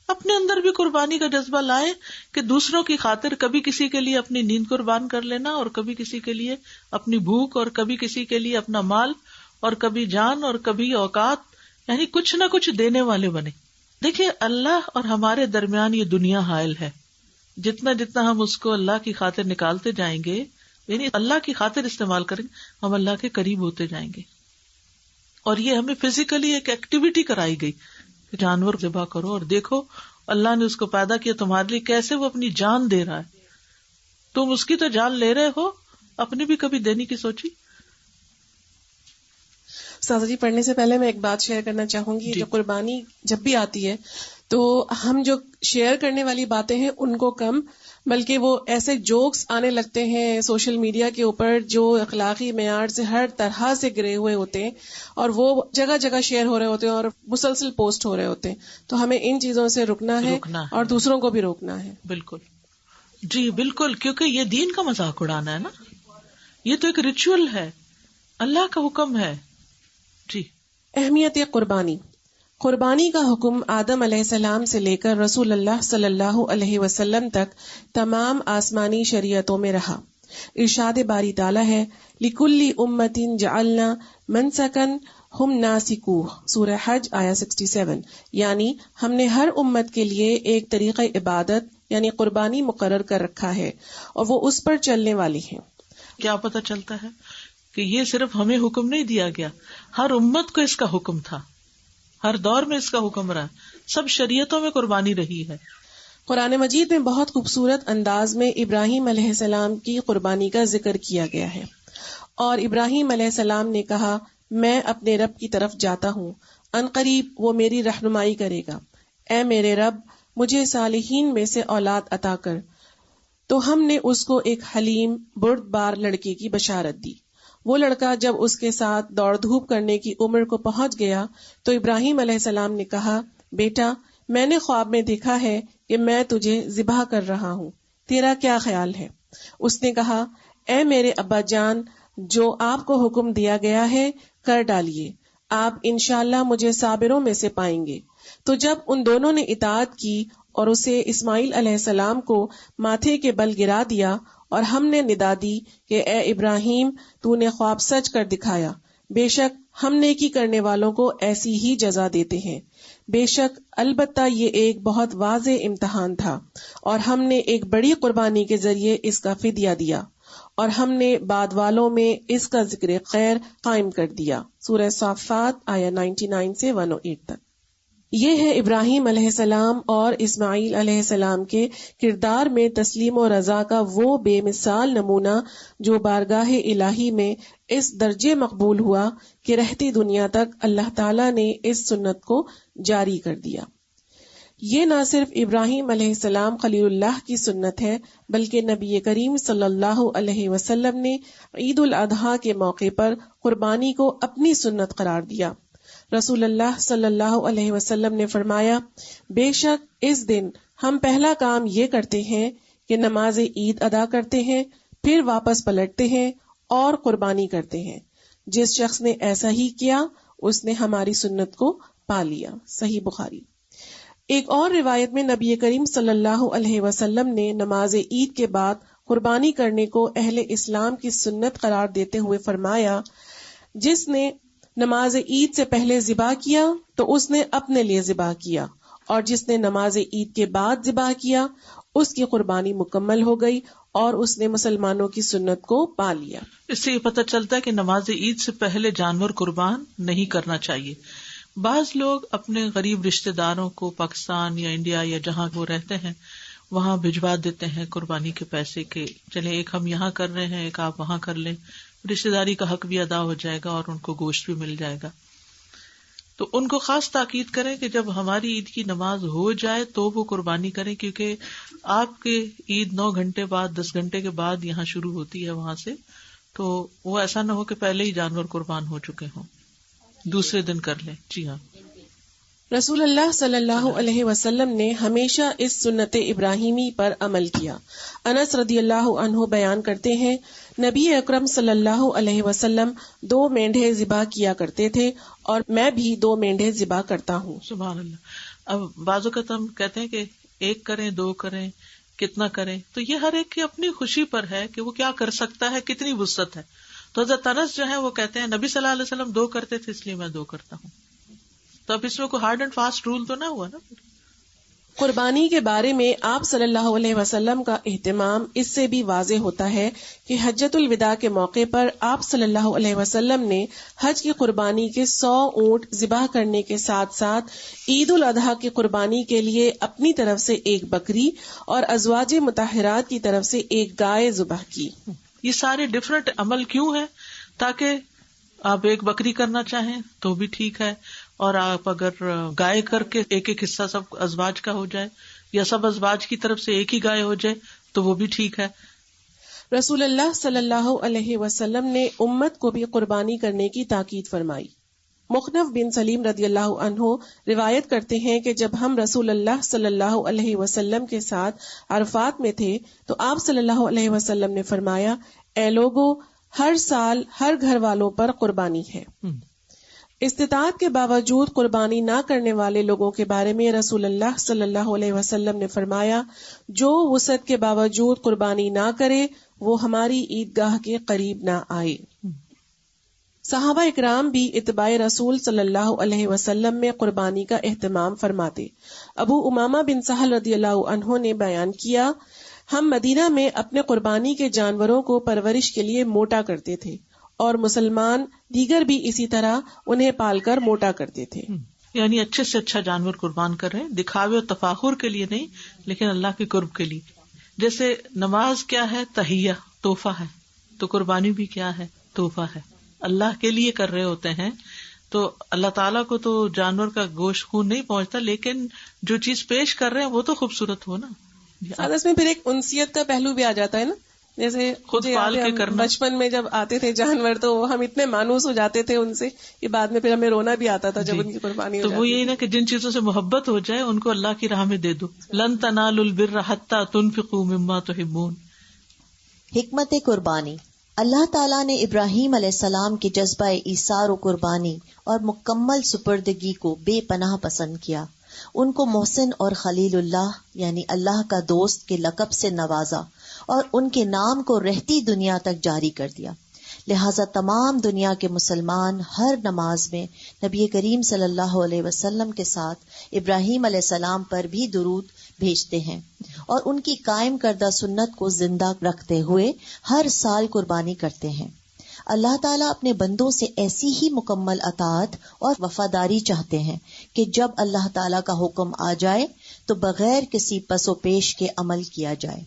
اپنے اندر بھی قربانی کا جذبہ لائیں کہ دوسروں کی خاطر کبھی کسی کے لیے اپنی نیند قربان کر لینا، اور کبھی کسی کے لیے اپنی بھوک، اور کبھی کسی کے لیے اپنا مال، اور کبھی جان، اور کبھی اوقات، یعنی کچھ نہ کچھ دینے والے بنے. دیکھیے اللہ اور ہمارے درمیان یہ دنیا حائل ہے. جتنا جتنا ہم اس کو اللہ کی خاطر نکالتے جائیں گے، یعنی اللہ کی خاطر استعمال کریں، ہم اللہ کے قریب ہوتے جائیں گے. اور یہ ہمیں فزیکلی ایک ایکٹیویٹی کرائی گئی کہ جانور ذبح کرو اور دیکھو اللہ نے اس کو پیدا کیا تمہارے لیے، کیسے وہ اپنی جان دے رہا ہے. تم اس کی تو جان لے رہے ہو، اپنی بھی کبھی دینے کی سوچی؟ استاذہ جی، پڑھنے سے پہلے میں ایک بات شیئر کرنا چاہوں گی. جو قربانی جب بھی آتی ہے تو ہم جو شیئر کرنے والی باتیں ہیں ان کو کم، بلکہ وہ ایسے جوکس آنے لگتے ہیں سوشل میڈیا کے اوپر جو اخلاقی معیار سے ہر طرح سے گرے ہوئے ہوتے ہیں، اور وہ جگہ جگہ شیئر ہو رہے ہوتے ہیں اور مسلسل پوسٹ ہو رہے ہوتے ہیں. تو ہمیں ان چیزوں سے رکنا ہے اور دوسروں کو بھی روکنا ہے. بالکل جی بالکل، کیونکہ یہ دین کا مذاق اڑانا ہے نا، یہ تو ایک ریچول ہے، اللہ کا حکم ہے. جی. اہمیت قربانی. قربانی کا حکم آدم علیہ السلام سے لے کر رسول اللہ صلی اللہ علیہ وسلم تک تمام آسمانی شریعتوں میں رہا. ارشاد باری تعالیٰ ہے لِكُلِّ أُمَّةٍ جَعَلْنَا مَنْسَكًا هُمْ نَاسِكُوهُ، سورہ حج آیہ 67. یعنی ہم نے ہر امت کے لیے ایک طریقہ عبادت یعنی قربانی مقرر کر رکھا ہے، اور وہ اس پر چلنے والی ہیں. کیا پتہ چلتا ہے کہ یہ صرف ہمیں حکم نہیں دیا گیا، ہر امت کو اس کا حکم تھا، ہر دور میں اس کا حکم رہا، سب شریعتوں میں قربانی رہی ہے. قرآن مجید میں بہت خوبصورت انداز میں ابراہیم علیہ السلام کی قربانی کا ذکر کیا گیا ہے، اور ابراہیم علیہ السلام نے کہا میں اپنے رب کی طرف جاتا ہوں، عنقریب وہ میری رہنمائی کرے گا. اے میرے رب مجھے صالحین میں سے اولاد عطا کر. تو ہم نے اس کو ایک حلیم بردبار لڑکے کی بشارت دی. وہ لڑکا جب اس کے ساتھ دوڑ دھوپ کرنے کی عمر کو پہنچ گیا تو ابراہیم علیہ السلام نے کہا بیٹا میں نے خواب میں دیکھا ہے کہ میں تجھے ذبح کر رہا ہوں، تیرا کیا خیال ہے؟ اس نے کہا اے میرے ابا جان، جو آپ کو حکم دیا گیا ہے کر ڈالیے، آپ انشاءاللہ مجھے صابروں میں سے پائیں گے. تو جب ان دونوں نے اطاعت کی اور اسے اسماعیل علیہ السلام کو ماتھے کے بل گرا دیا، اور ہم نے ندا دی کہ اے ابراہیم تو نے خواب سچ کر دکھایا، بے شک ہم نیکی کرنے والوں کو ایسی ہی جزا دیتے ہیں، بے شک البتہ یہ ایک بہت واضح امتحان تھا، اور ہم نے ایک بڑی قربانی کے ذریعے اس کا فدیہ دیا، اور ہم نے بعد والوں میں اس کا ذکر خیر قائم کر دیا۔ سورہ صافات آیہ 99 سے 108 تک۔ یہ ہے ابراہیم علیہ السلام اور اسماعیل علیہ السلام کے کردار میں تسلیم و رضا کا وہ بے مثال نمونہ جو بارگاہ الہی میں اس درجے مقبول ہوا کہ رہتی دنیا تک اللہ تعالیٰ نے اس سنت کو جاری کر دیا۔ یہ نہ صرف ابراہیم علیہ السلام خلیل اللہ کی سنت ہے، بلکہ نبی کریم صلی اللہ علیہ وسلم نے عید الاضحیٰ کے موقع پر قربانی کو اپنی سنت قرار دیا۔ رسول اللہ صلی اللہ علیہ وسلم نے فرمایا، بے شک اس دن ہم پہلا کام یہ کرتے ہیں کہ نماز عید ادا کرتے ہیں، پھر واپس پلٹتے ہیں اور قربانی کرتے ہیں۔ جس شخص نے ایسا ہی کیا اس نے ہماری سنت کو پا لیا۔ صحیح بخاری۔ ایک اور روایت میں نبی کریم صلی اللہ علیہ وسلم نے نماز عید کے بعد قربانی کرنے کو اہل اسلام کی سنت قرار دیتے ہوئے فرمایا، جس نے نماز عید سے پہلے ذبح کیا تو اس نے اپنے لیے ذبح کیا، اور جس نے نماز عید کے بعد ذبح کیا اس کی قربانی مکمل ہو گئی اور اس نے مسلمانوں کی سنت کو پا لیا۔ اس سے یہ پتہ چلتا ہے کہ نماز عید سے پہلے جانور قربان نہیں کرنا چاہیے۔ بعض لوگ اپنے غریب رشتہ داروں کو پاکستان یا انڈیا یا جہاں وہ رہتے ہیں وہاں بھجوا دیتے ہیں قربانی کے پیسے کے، چلیں ایک ہم یہاں کر رہے ہیں ایک آپ وہاں کر لیں، رشتہ داری کا حق بھی ادا ہو جائے گا اور ان کو گوشت بھی مل جائے گا۔ تو ان کو خاص تاکید کریں کہ جب ہماری عید کی نماز ہو جائے تو وہ قربانی کریں، کیونکہ آپ کے عید 9 گھنٹے بعد 10 گھنٹے کے بعد یہاں شروع ہوتی ہے وہاں سے، تو وہ ایسا نہ ہو کہ پہلے ہی جانور قربان ہو چکے ہوں، دوسرے دن کر لیں۔ جی ہاں، رسول اللہ صلی اللہ علیہ وسلم نے ہمیشہ اس سنت ابراہیمی پر عمل کیا۔ انس رضی اللہ عنہ بیان کرتے ہیں، نبی اکرم صلی اللہ علیہ وسلم 2 مینڈھے ذبح کیا کرتے تھے اور میں بھی 2 مینڈھے ذبح کرتا ہوں۔ سبحان اللہ۔ اب بعض اوقات ہم کہتے ہیں کہ 1 کریں 2 کریں کتنا کریں، تو یہ ہر ایک کی اپنی خوشی پر ہے کہ وہ کیا کر سکتا ہے، کتنی وسعت ہے۔ تو حضرت انس جو ہے وہ کہتے ہیں نبی صلی اللہ علیہ وسلم 2 کرتے تھے اس لیے میں 2 کرتا ہوں۔ تو اب اس میں کوئی ہارڈ اینڈ فاسٹ رول تو نہ ہوا نا۔ قربانی کے بارے میں آپ صلی اللہ علیہ وسلم کا اہتمام اس سے بھی واضح ہوتا ہے کہ حجۃ الوداع کے موقع پر آپ صلی اللہ علیہ وسلم نے حج کی قربانی کے 100 اونٹ ذبح کرنے کے ساتھ ساتھ عید الاضحیٰ کی قربانی کے لیے اپنی طرف سے 1 بکری اور ازواج مطہرات کی طرف سے 1 گائے ذبح کی۔ یہ سارے ڈفرنٹ عمل کیوں ہیں؟ تاکہ آپ 1 بکری کرنا چاہیں تو بھی ٹھیک ہے، اور آپ اگر گائے کر کے 1 حصہ سب ازواج کا ہو جائے یا سب ازواج کی طرف سے 1 ہی گائے ہو جائے تو وہ بھی ٹھیک ہے۔ رسول اللہ صلی اللہ علیہ وسلم نے امت کو بھی قربانی کرنے کی تاکید فرمائی۔ مخنف بن سلیم رضی اللہ عنہ روایت کرتے ہیں کہ جب ہم رسول اللہ صلی اللہ علیہ وسلم کے ساتھ عرفات میں تھے تو آپ صلی اللہ علیہ وسلم نے فرمایا، اے لوگو، ہر سال ہر گھر والوں پر قربانی ہے۔ استطاعت کے باوجود قربانی نہ کرنے والے لوگوں کے بارے میں رسول اللہ صلی اللہ علیہ وسلم نے فرمایا، جو وسعت کے باوجود قربانی نہ کرے وہ ہماری عیدگاہ کے قریب نہ آئے۔ صحابہ اکرام بھی اتباع رسول صلی اللہ علیہ وسلم میں قربانی کا اہتمام فرماتے۔ ابو امامہ بن سہل رضی اللہ عنہ نے بیان کیا، ہم مدینہ میں اپنے قربانی کے جانوروں کو پرورش کے لیے موٹا کرتے تھے، اور مسلمان دیگر بھی اسی طرح انہیں پال کر موٹا کرتے تھے۔ یعنی اچھے سے اچھا جانور قربان کر رہے ہیں، دکھاوے اور تفاخر کے لیے نہیں، لیکن اللہ کے قرب کے لیے۔ جیسے نماز کیا ہے؟ تحیہ، تحفہ ہے، تو قربانی بھی کیا ہے؟ تحفہ ہے، اللہ کے لیے کر رہے ہوتے ہیں۔ تو اللہ تعالیٰ کو تو جانور کا گوشت خون نہیں پہنچتا، لیکن جو چیز پیش کر رہے ہیں وہ تو خوبصورت ہو نا۔ اس میں پھر ایک انسیت کا پہلو بھی آ جاتا ہے نا، جیسے خود پال کے کرنا۔ بچپن میں جب آتے تھے جانور تو ہم اتنے مانوس ہو جاتے تھے ان سے کہ بعد میں پھر ہمیں رونا بھی آتا تھا جب ان کی قربانی ہو تو وہ یہی نا کہ جن چیزوں سے محبت ہو جائے ان کو اللہ کی راہ میں دے دو۔ لن تنالوا البر حتی تنفقوا مما تحبون۔ حکمت قربانی۔ اللہ تعالیٰ نے ابراہیم علیہ السلام کے جذبہ ایثار و قربانی اور مکمل سپردگی کو بے پناہ پسند کیا۔ ان کو محسن اور خلیل اللہ یعنی اللہ کا دوست کے لقب سے نوازا اور ان کے نام کو رہتی دنیا تک جاری کر دیا. لہذا تمام دنیا کے مسلمان ہر نماز میں نبی کریم صلی اللہ علیہ وسلم کے ساتھ ابراہیم علیہ السلام پر بھی درود بھیجتے ہیں اور ان کی قائم کردہ سنت کو زندہ رکھتے ہوئے ہر سال قربانی کرتے ہیں. اللہ تعالیٰ اپنے بندوں سے ایسی ہی مکمل اطاعت اور وفاداری چاہتے ہیں کہ جب اللہ تعالیٰ کا حکم آ جائے تو بغیر کسی پس و پیش کے عمل کیا جائے.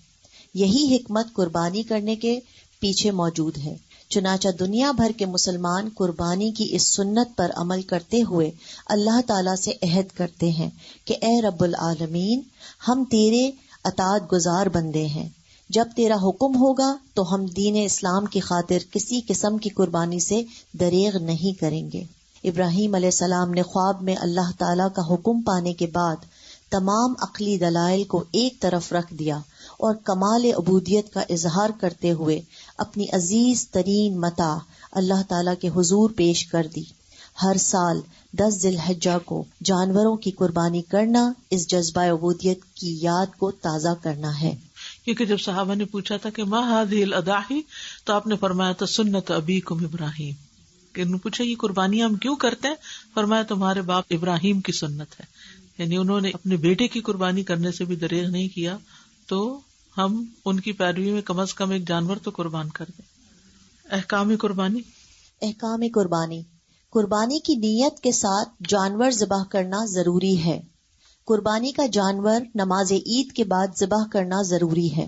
یہی حکمت قربانی کرنے کے پیچھے موجود ہے. چنانچہ دنیا بھر کے مسلمان قربانی کی اس سنت پر عمل کرتے ہوئے اللہ تعالیٰ سے عہد کرتے ہیں کہ اے رب العالمین، ہم تیرے اطاعت گزار بندے ہیں. جب تیرا حکم ہوگا تو ہم دین اسلام کی خاطر کسی قسم کی قربانی سے دریغ نہیں کریں گے. ابراہیم علیہ السلام نے خواب میں اللہ تعالیٰ کا حکم پانے کے بعد تمام عقلی دلائل کو ایک طرف رکھ دیا اور کمال عبودیت کا اظہار کرتے ہوئے اپنی عزیز ترین متاع اللہ تعالیٰ کے حضور پیش کر دی. ہر سال 10 ذی الحجہ کو جانوروں کی قربانی کرنا اس جذبہ عبودیت کی یاد کو تازہ کرنا ہے. کیونکہ جب صحابہ نے پوچھا تھا کہ ما هذه الاضاحی، تو آپ نے فرمایا تھا سنت ابیکم ابراہیم. کہ انہوں نے پوچھا یہ قربانیاں ہم کیوں کرتے ہیں؟ فرمایا تمہارے باپ ابراہیم کی سنت ہے. یعنی انہوں نے اپنے بیٹے کی قربانی کرنے سے بھی دریغ نہیں کیا، تو ہم ان کی پیروی میں کم از کم ایک جانور تو قربان کر دیں. احکام قربانی قربانی کی نیت کے ساتھ جانور ذبح کرنا ضروری ہے. قربانی کا جانور نماز عید کے بعد ذبح کرنا ضروری ہے.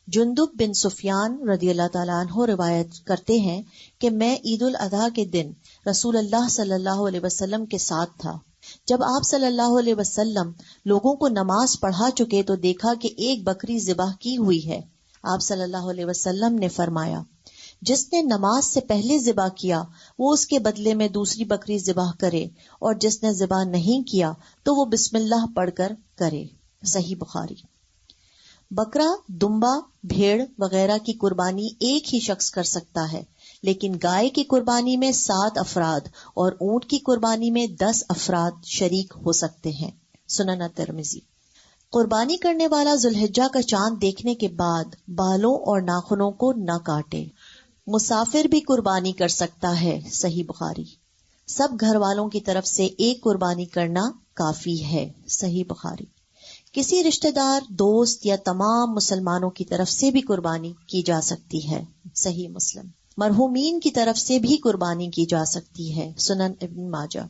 جندب بن سفیان رضی اللہ تعالیٰ عنہ روایت کرتے ہیں کہ میں عید الاضحیٰ کے دن رسول اللہ صلی اللہ علیہ وسلم کے ساتھ تھا. جب آپ صلی اللہ علیہ وسلم لوگوں کو نماز پڑھا چکے تو دیکھا کہ ایک بکری ذبح کی ہوئی ہے. آپ صلی اللہ علیہ وسلم نے فرمایا، جس نے نماز سے پہلے ذبح کیا وہ اس کے بدلے میں دوسری بکری ذبح کرے، اور جس نے ذبح نہیں کیا تو وہ بسم اللہ پڑھ کر کرے. صحیح بخاری. بکرا، دمبا، بھیڑ وغیرہ کی قربانی ایک ہی شخص کر سکتا ہے، لیکن گائے کی قربانی میں 7 افراد اور اونٹ کی قربانی میں 10 افراد شریک ہو سکتے ہیں. سنن ترمذی. قربانی کرنے والا ذوالحجہ کا چاند دیکھنے کے بعد بالوں اور ناخنوں کو نہ کاٹے. مسافر بھی قربانی کر سکتا ہے. صحیح بخاری. سب گھر والوں کی طرف سے ایک قربانی کرنا کافی ہے. صحیح بخاری. کسی رشتہ دار، دوست یا تمام مسلمانوں کی طرف سے بھی قربانی کی جا سکتی ہے. صحیح مسلم. مرحومین کی طرف سے بھی قربانی کی جا سکتی ہے. سنن ابن ماجہ.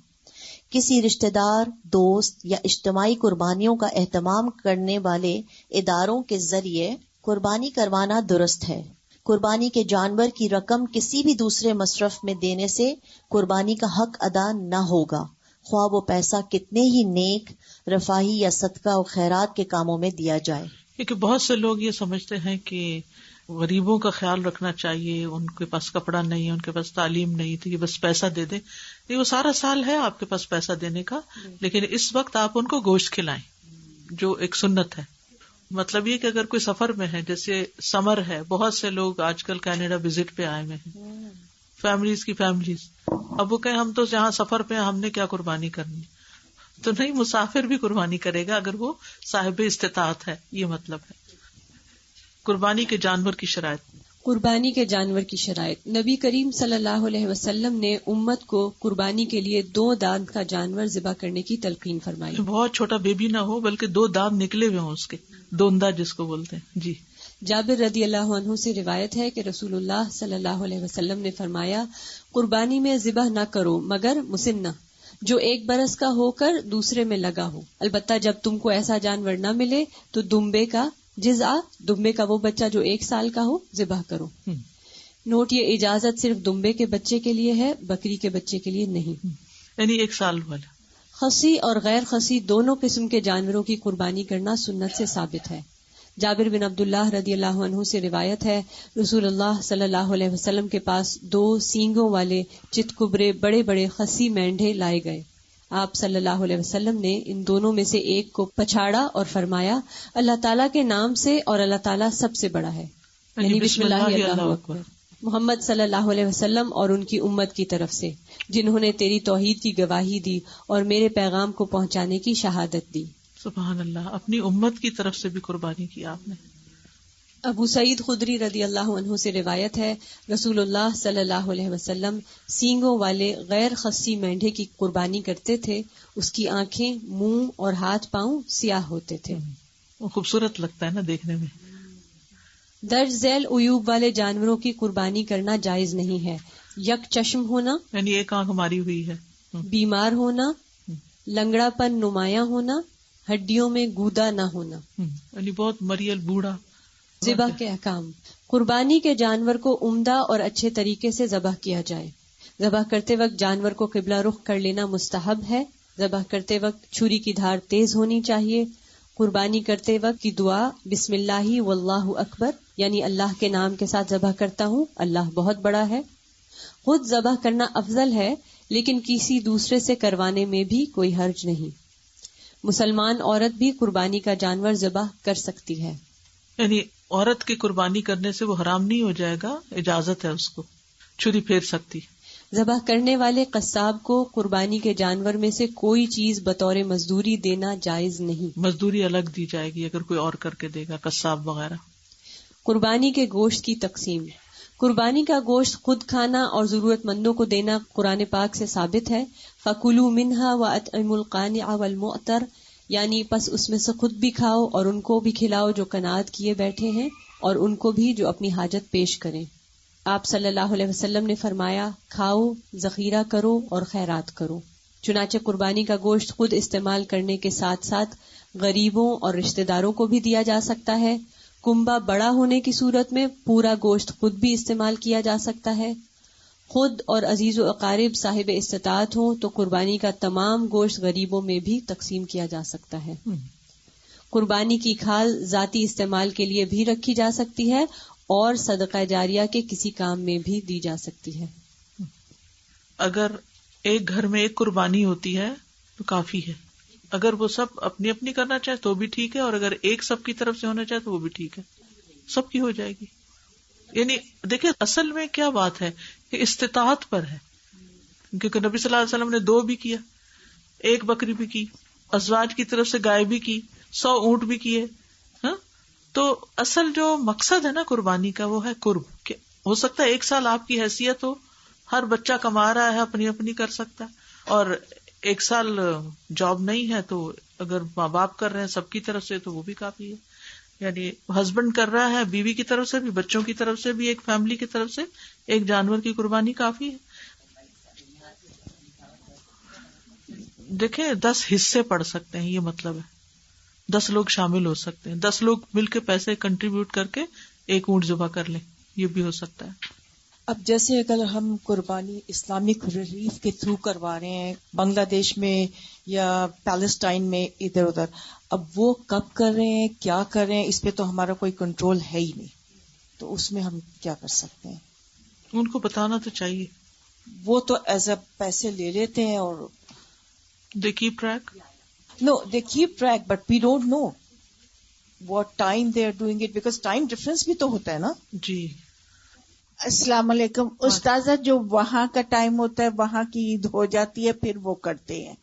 کسی رشتہ دار، دوست یا اجتماعی قربانیوں کا اہتمام کرنے والے اداروں کے ذریعے قربانی کروانا درست ہے. قربانی کے جانور کی رقم کسی بھی دوسرے مصرف میں دینے سے قربانی کا حق ادا نہ ہوگا، خواہ وہ پیسہ کتنے ہی نیک، رفاہی یا صدقہ و خیرات کے کاموں میں دیا جائے. کیونکہ بہت سے لوگ یہ سمجھتے ہیں کہ غریبوں کا خیال رکھنا چاہیے، ان کے پاس کپڑا نہیں ہے، ان کے پاس تعلیم نہیں، تو یہ بس پیسہ دے دیں. یہ وہ سارا سال ہے آپ کے پاس پیسہ دینے کا، لیکن اس وقت آپ ان کو گوشت کھلائیں، جو ایک سنت ہے. مطلب یہ کہ اگر کوئی سفر میں ہے، جیسے سمر ہے، بہت سے لوگ آج کل کینیڈا وزٹ پہ آئے ہوئے ہیں، فیملیز، اب وہ کہیں ہم تو جہاں سفر پہ ہیں، ہم نے کیا قربانی کرنی؟ تو نہیں، مسافر بھی قربانی کرے گا اگر وہ صاحب استطاعت ہے. یہ مطلب ہے. قربانی کے جانور کی شرائط. قربانی کے جانور کی شرائط. نبی کریم صلی اللہ علیہ وسلم نے امت کو قربانی کے لیے 2 دانت کا جانور ذبح کرنے کی تلقین فرمائی. بہت چھوٹا بیبی نہ ہو بلکہ 2 دانت نکلے ہوئے ہوں اس کے، دوندہ جس کو بولتے ہیں. جی. جابر رضی اللہ عنہ سے روایت ہے کہ رسول اللہ صلی اللہ علیہ وسلم نے فرمایا، قربانی میں ذبح نہ کرو مگر مسنہ، جو 1 برس کا ہو کر دوسرے میں لگا ہو. البتہ جب تم کو ایسا جانور نہ ملے تو دمبے کا جزء، دمبے کا وہ بچہ جو 1 سال کا ہو، ذبح کرو. نوٹ، یہ اجازت صرف دمبے کے بچے کے لیے ہے، بکری کے بچے کے لیے نہیں. یعنی 1 سال والا. خصی اور غیر خصی دونوں قسم کے جانوروں کی قربانی کرنا سنت سے ثابت ہے. جابر بن عبداللہ رضی اللہ عنہ سے روایت ہے، رسول اللہ صلی اللہ علیہ وسلم کے پاس 2 سینگوں والے چتکبرے بڑے بڑے خصی مینڈھے لائے گئے. آپ صلی اللہ علیہ وسلم نے ان دونوں میں سے ایک کو پچھاڑا اور فرمایا، اللہ تعالیٰ کے نام سے، اور اللہ تعالیٰ سب سے بڑا ہے. یعنی بسم اللہ اللہ اکبر. محمد صلی اللہ علیہ وسلم اور ان کی امت کی طرف سے، جنہوں نے تیری توحید کی گواہی دی اور میرے پیغام کو پہنچانے کی شہادت دی۔ سبحان اللہ، اپنی امت کی طرف سے بھی قربانی کی آپ نے۔ ابو سعید خدری رضی اللہ عنہ سے روایت ہے، رسول اللہ صلی اللہ علیہ وسلم سینگوں والے غیر خصی مینڈھے کی قربانی کرتے تھے، اس کی آنکھیں، منہ اور ہاتھ پاؤں سیاہ ہوتے تھے۔ وہ خوبصورت لگتا ہے نا دیکھنے میں۔ درج ذیل عیوب والے جانوروں کی قربانی کرنا جائز نہیں ہے۔ یک چشم ہونا، یعنی ایک آنکھ ماری ہوئی ہے، بیمار ہونا، لنگڑا پن نمایاں ہونا، ہڈیوں میں گودا نہ ہونا، یعنی بہت مریل بوڑھا۔ ذبح کے احکام، قربانی کے جانور کو عمدہ اور اچھے طریقے سے ذبح کیا جائے۔ ذبح کرتے وقت جانور کو قبلہ رخ کر لینا مستحب ہے۔ ذبح کرتے وقت چھری کی دھار تیز ہونی چاہیے۔ قربانی کرتے وقت کی دعا بسم اللہ واللہ اکبر، یعنی اللہ کے نام کے ساتھ ذبح کرتا ہوں، اللہ بہت بڑا ہے۔ خود ذبح کرنا افضل ہے، لیکن کسی دوسرے سے کروانے میں بھی کوئی حرج نہیں۔ مسلمان عورت بھی قربانی کا جانور ذبح کر سکتی ہے۔ یعنی عورت کی قربانی کرنے سے وہ حرام نہیں ہو جائے گا، اجازت ہے اس کو، چھری پھیر سکتی۔ ذبح کرنے والے قصاب کو قربانی کے جانور میں سے کوئی چیز بطور مزدوری دینا جائز نہیں۔ مزدوری الگ دی جائے گی اگر کوئی اور کر کے دے گا، قصاب وغیرہ۔ قربانی کے گوشت کی تقسیم، قربانی کا گوشت خود کھانا اور ضرورت مندوں کو دینا قرآن پاک سے ثابت ہے۔ فَكُلُوا مِنْهَا وَأَطْعِمُوا الْقَانِعَ وَالْمُعْتَرَ، یعنی پس اس میں سے خود بھی کھاؤ اور ان کو بھی کھلاؤ جو قناعت کیے بیٹھے ہیں، اور ان کو بھی جو اپنی حاجت پیش کریں۔ آپ صلی اللہ علیہ وسلم نے فرمایا، کھاؤ، ذخیرہ کرو اور خیرات کرو۔ چنانچہ قربانی کا گوشت خود استعمال کرنے کے ساتھ ساتھ غریبوں اور رشتہ داروں کو بھی دیا جا سکتا ہے۔ کنبہ بڑا ہونے کی صورت میں پورا گوشت خود بھی استعمال کیا جا سکتا ہے۔ خود اور عزیز و اقارب صاحب استطاعت ہوں تو قربانی کا تمام گوشت غریبوں میں بھی تقسیم کیا جا سکتا ہے۔ قربانی کی کھال ذاتی استعمال کے لیے بھی رکھی جا سکتی ہے اور صدقہ جاریہ کے کسی کام میں بھی دی جا سکتی ہے۔ اگر ایک گھر میں ایک قربانی ہوتی ہے تو کافی ہے، اگر وہ سب اپنی اپنی کرنا چاہے تو بھی ٹھیک ہے، اور اگر ایک سب کی طرف سے ہونا چاہے تو وہ بھی ٹھیک ہے، سب کی ہو جائے گی۔ یعنی دیکھیں اصل میں کیا بات ہے کہ استطاعت پر ہے، کیونکہ نبی صلی اللہ علیہ وسلم نے 2 بھی کیا، 1 بکری بھی کی، ازواج کی طرف سے گائے بھی کی، 100 اونٹ بھی کیے۔ تو اصل جو مقصد ہے نا قربانی کا وہ ہے قرب، کہ ہو سکتا ہے 1 سال آپ کی حیثیت ہو، ہر بچہ کما رہا ہے، اپنی اپنی کر سکتا ہے، اور 1 سال جاب نہیں ہے تو اگر ماں باپ کر رہے ہیں سب کی طرف سے تو وہ بھی کافی ہے۔ یعنی ہسبینڈ کر رہا ہے، بیوی کی طرف سے بھی، بچوں کی طرف سے بھی، ایک فیملی کی طرف سے ایک جانور کی قربانی کافی ہے۔ دیکھیں 10 حصے پڑ سکتے ہیں، یہ مطلب ہے 10 لوگ شامل ہو سکتے ہیں، 10 لوگ مل کے پیسے کنٹریبیوٹ کر کے 1 اونٹ ذبح کر لیں، یہ بھی ہو سکتا ہے۔ اب جیسے اگر ہم قربانی اسلامک ریلیف کے تھرو کروا رہے ہیں بنگلہ دیش میں یا پیلسٹائن میں ادھر ادھر، اب وہ کب کر رہے ہیں، کیا کر رہے ہیں، اس پہ تو ہمارا کوئی کنٹرول ہے ہی نہیں، تو اس میں ہم کیا کر سکتے ہیں؟ ان کو بتانا تو چاہیے، وہ تو ایز اے پیسے لے لیتے ہیں اور they keep track. No, they keep track, but we don't know what time they are doing it, because time difference بھی تو ہوتا ہے نا۔ جی السلام علیکم استاذہ، جو وہاں کا ٹائم ہوتا ہے وہاں کی عید ہو جاتی ہے پھر وہ کرتے ہیں،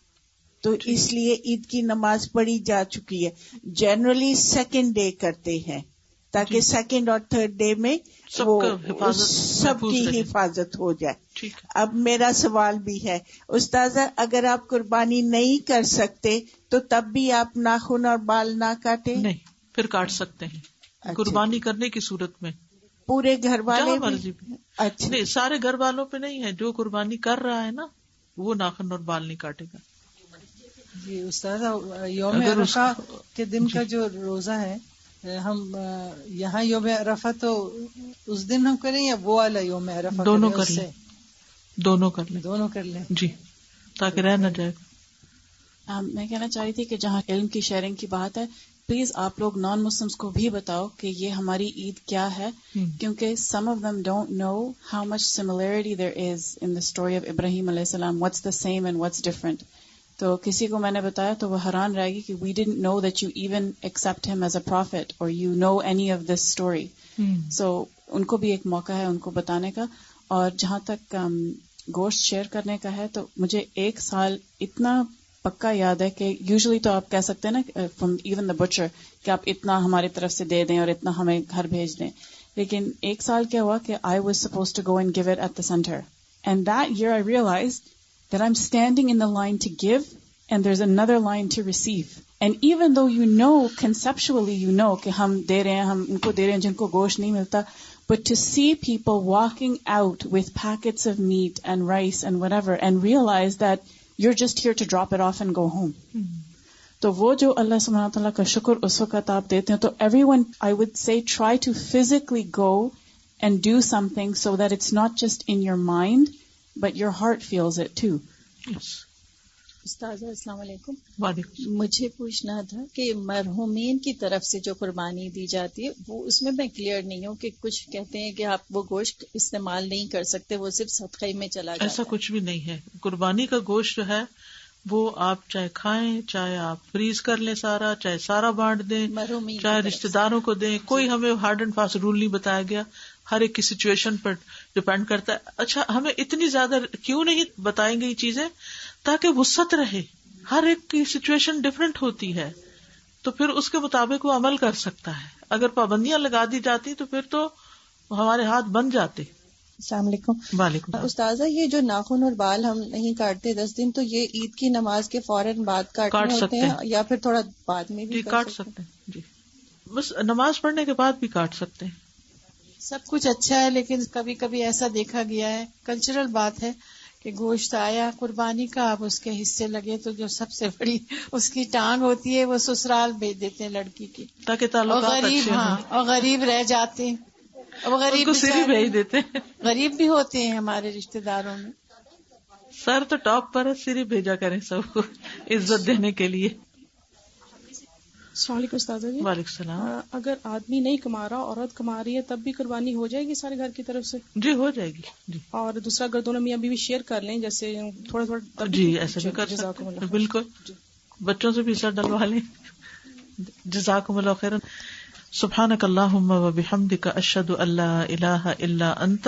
تو اس لیے عید کی نماز پڑھی جا چکی ہے۔ جنرلی 2nd ڈے کرتے ہیں تاکہ 2nd اور 3rd ڈے میں وہ سب کی حفاظت ہو جائے۔ اب میرا سوال بھی ہے استاذہ، اگر آپ قربانی نہیں کر سکتے تو تب بھی آپ ناخن اور بال نہ کاٹیں؟ نہیں، پھر کاٹ سکتے ہیں قربانی کرنے کی صورت میں، پورے گھر والے مرضی بھی۔ اچھا نہیں، سارے گھر والوں پہ نہیں ہے، جو قربانی کر رہا ہے نا وہ ناخن اور بال نہیں کاٹے گا۔ جی استاذہ، یوم عرفہ کے دن کا جو روزہ ہے، ہم یہاں یوم عرفہ تو اس دن ہم کریں یا وہ والا یوم عرفہ؟ دونوں کر لیں، دونوں کر لیں، دونوں کر لیں جی، تاکہ رہ نہ جائے۔ میں کہنا چاہ رہی تھی کہ جہاں علم کی شیئرنگ کی بات ہے، پلیز آپ لوگ نان مسلمس کو بھی بتاؤ کہ یہ ہماری عید کیا ہے، کیونکہ سم of them don't know how much similarity there is in the story of Ibrahim علیہ السلام، what's the same and what's different۔ تو کسی کو میں نے بتایا تو وہ حیران رہے گی کہ we didn't know that you even accept him as a prophet or you know any of this story۔ So ان کو بھی ایک موقع ہے ان کو بتانے کا. اور جہاں تک گوشت شیئر کرنے کا ہے تو مجھے 1 سال اتنا پکا یاد ہے کہ یوزلی تو آپ کہہ سکتے ہیں نا فرام ایون دا بچر کہ آپ اتنا ہماری طرف سے دے دیں اور اتنا ہمیں گھر بھیج دیں, لیکن 1 سال کیا ہوا کہ I was supposed to go and give it at the center, and that year I realized that I'm standing in the line to give and there's another line to receive, and even though you know conceptually you know کہ ہم دے رہے ہیں, ہم ان کو دے رہے ہیں جن کو گوشت نہیں ملتا, but to see people walking out with packets of meat and rice and whatever and realize that you're just here to drop it off and go home. تو وہ جو اللہ سبحانہ تعالیٰ کا شکر اس وقت آپ دیتے ہیں, تو everyone I would say try to physically go and do something so that it's not just in your mind but your heart feels it too. Yes. استاذہ السلام علیکم. وعلیکم. مجھے پوچھنا تھا کہ مرحومین کی طرف سے جو قربانی دی جاتی ہے وہ اس میں کلیئر نہیں ہوں کہ کچھ کہتے ہیں کہ آپ وہ گوشت استعمال نہیں کر سکتے, وہ صرف صدقے میں چلا جاتا ہے. ایسا کچھ بھی نہیں ہے. قربانی کا گوشت جو ہے وہ آپ چاہے کھائیں, چاہے آپ فریز کر لیں سارا, چاہے سارا بانٹ دیں, چاہے رشتے داروں کو دیں, کوئی ہمیں ہارڈ اینڈ فاسٹ رول نہیں بتایا گیا, ہر ایک کی سچویشن پر ڈپینڈ کرتا ہے. اچھا ہمیں اتنی زیادہ کیوں نہیں بتائیں گئی چیزیں تاکہ وسعت رہے, ہر ایک کی سچویشن ڈفرینٹ ہوتی ہے تو پھر اس کے مطابق وہ عمل کر سکتا ہے. اگر پابندیاں لگا دی جاتی تو پھر تو ہمارے ہاتھ بن جاتے. السلام علیکم. وعلیکم. استاذہ یہ جو ناخن اور بال ہم نہیں کاٹتے 10 دن, تو یہ عید کی نماز کے فوراً بعد کاٹنے ہوتے ہیں یا پھر تھوڑا بعد میں بھی کاٹ سکتے ہیں؟ جی بس نماز پڑھنے کے بعد بھی کاٹ سکتے ہیں. سب کچھ اچھا ہے لیکن کبھی کبھی ایسا دیکھا گیا ہے, کلچرل بات ہے کہ گوشت آیا قربانی کا, اب اس کے حصے لگے تو جو سب سے بڑی اس کی ٹانگ ہوتی ہے وہ سسرال بھیج دیتے ہیں لڑکی کی, تاکہ تعلقات اچھے ہوں. اور غریب رہ جاتے ہیں, اور غریب سری بھیج دیتے ہیں. غریب بھی ہوتے ہیں ہمارے رشتے داروں میں. سر تو ٹاپ پر ہے, سری بھیجا کریں سب کو عزت دینے کے لیے. السلام علیکم استاذہ جی. وعلیکم السلام. اگر آدمی نہیں کما رہا, عورت کما رہی ہے, تب بھی قربانی ہو جائے گی سارے گھر کی طرف سے؟ جی ہو جائے گی. جی. اور دوسرا اگر دونوں میاں بیوی شیئر کر لیں جیسے تھوڑا تھوڑا, جی ایسا بھی کر سکتے ہیں بالکل. بچوں سے بھی حصہ ڈلوا لیں. جزاکم اللہ خیرا. سبحانک اللہم و بحمدک اشہد ان لا الہ الا انت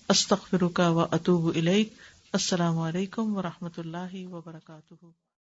استغفرک و اتوب الیک. السلام علیکم و رحمۃ اللہ وبرکاتہ.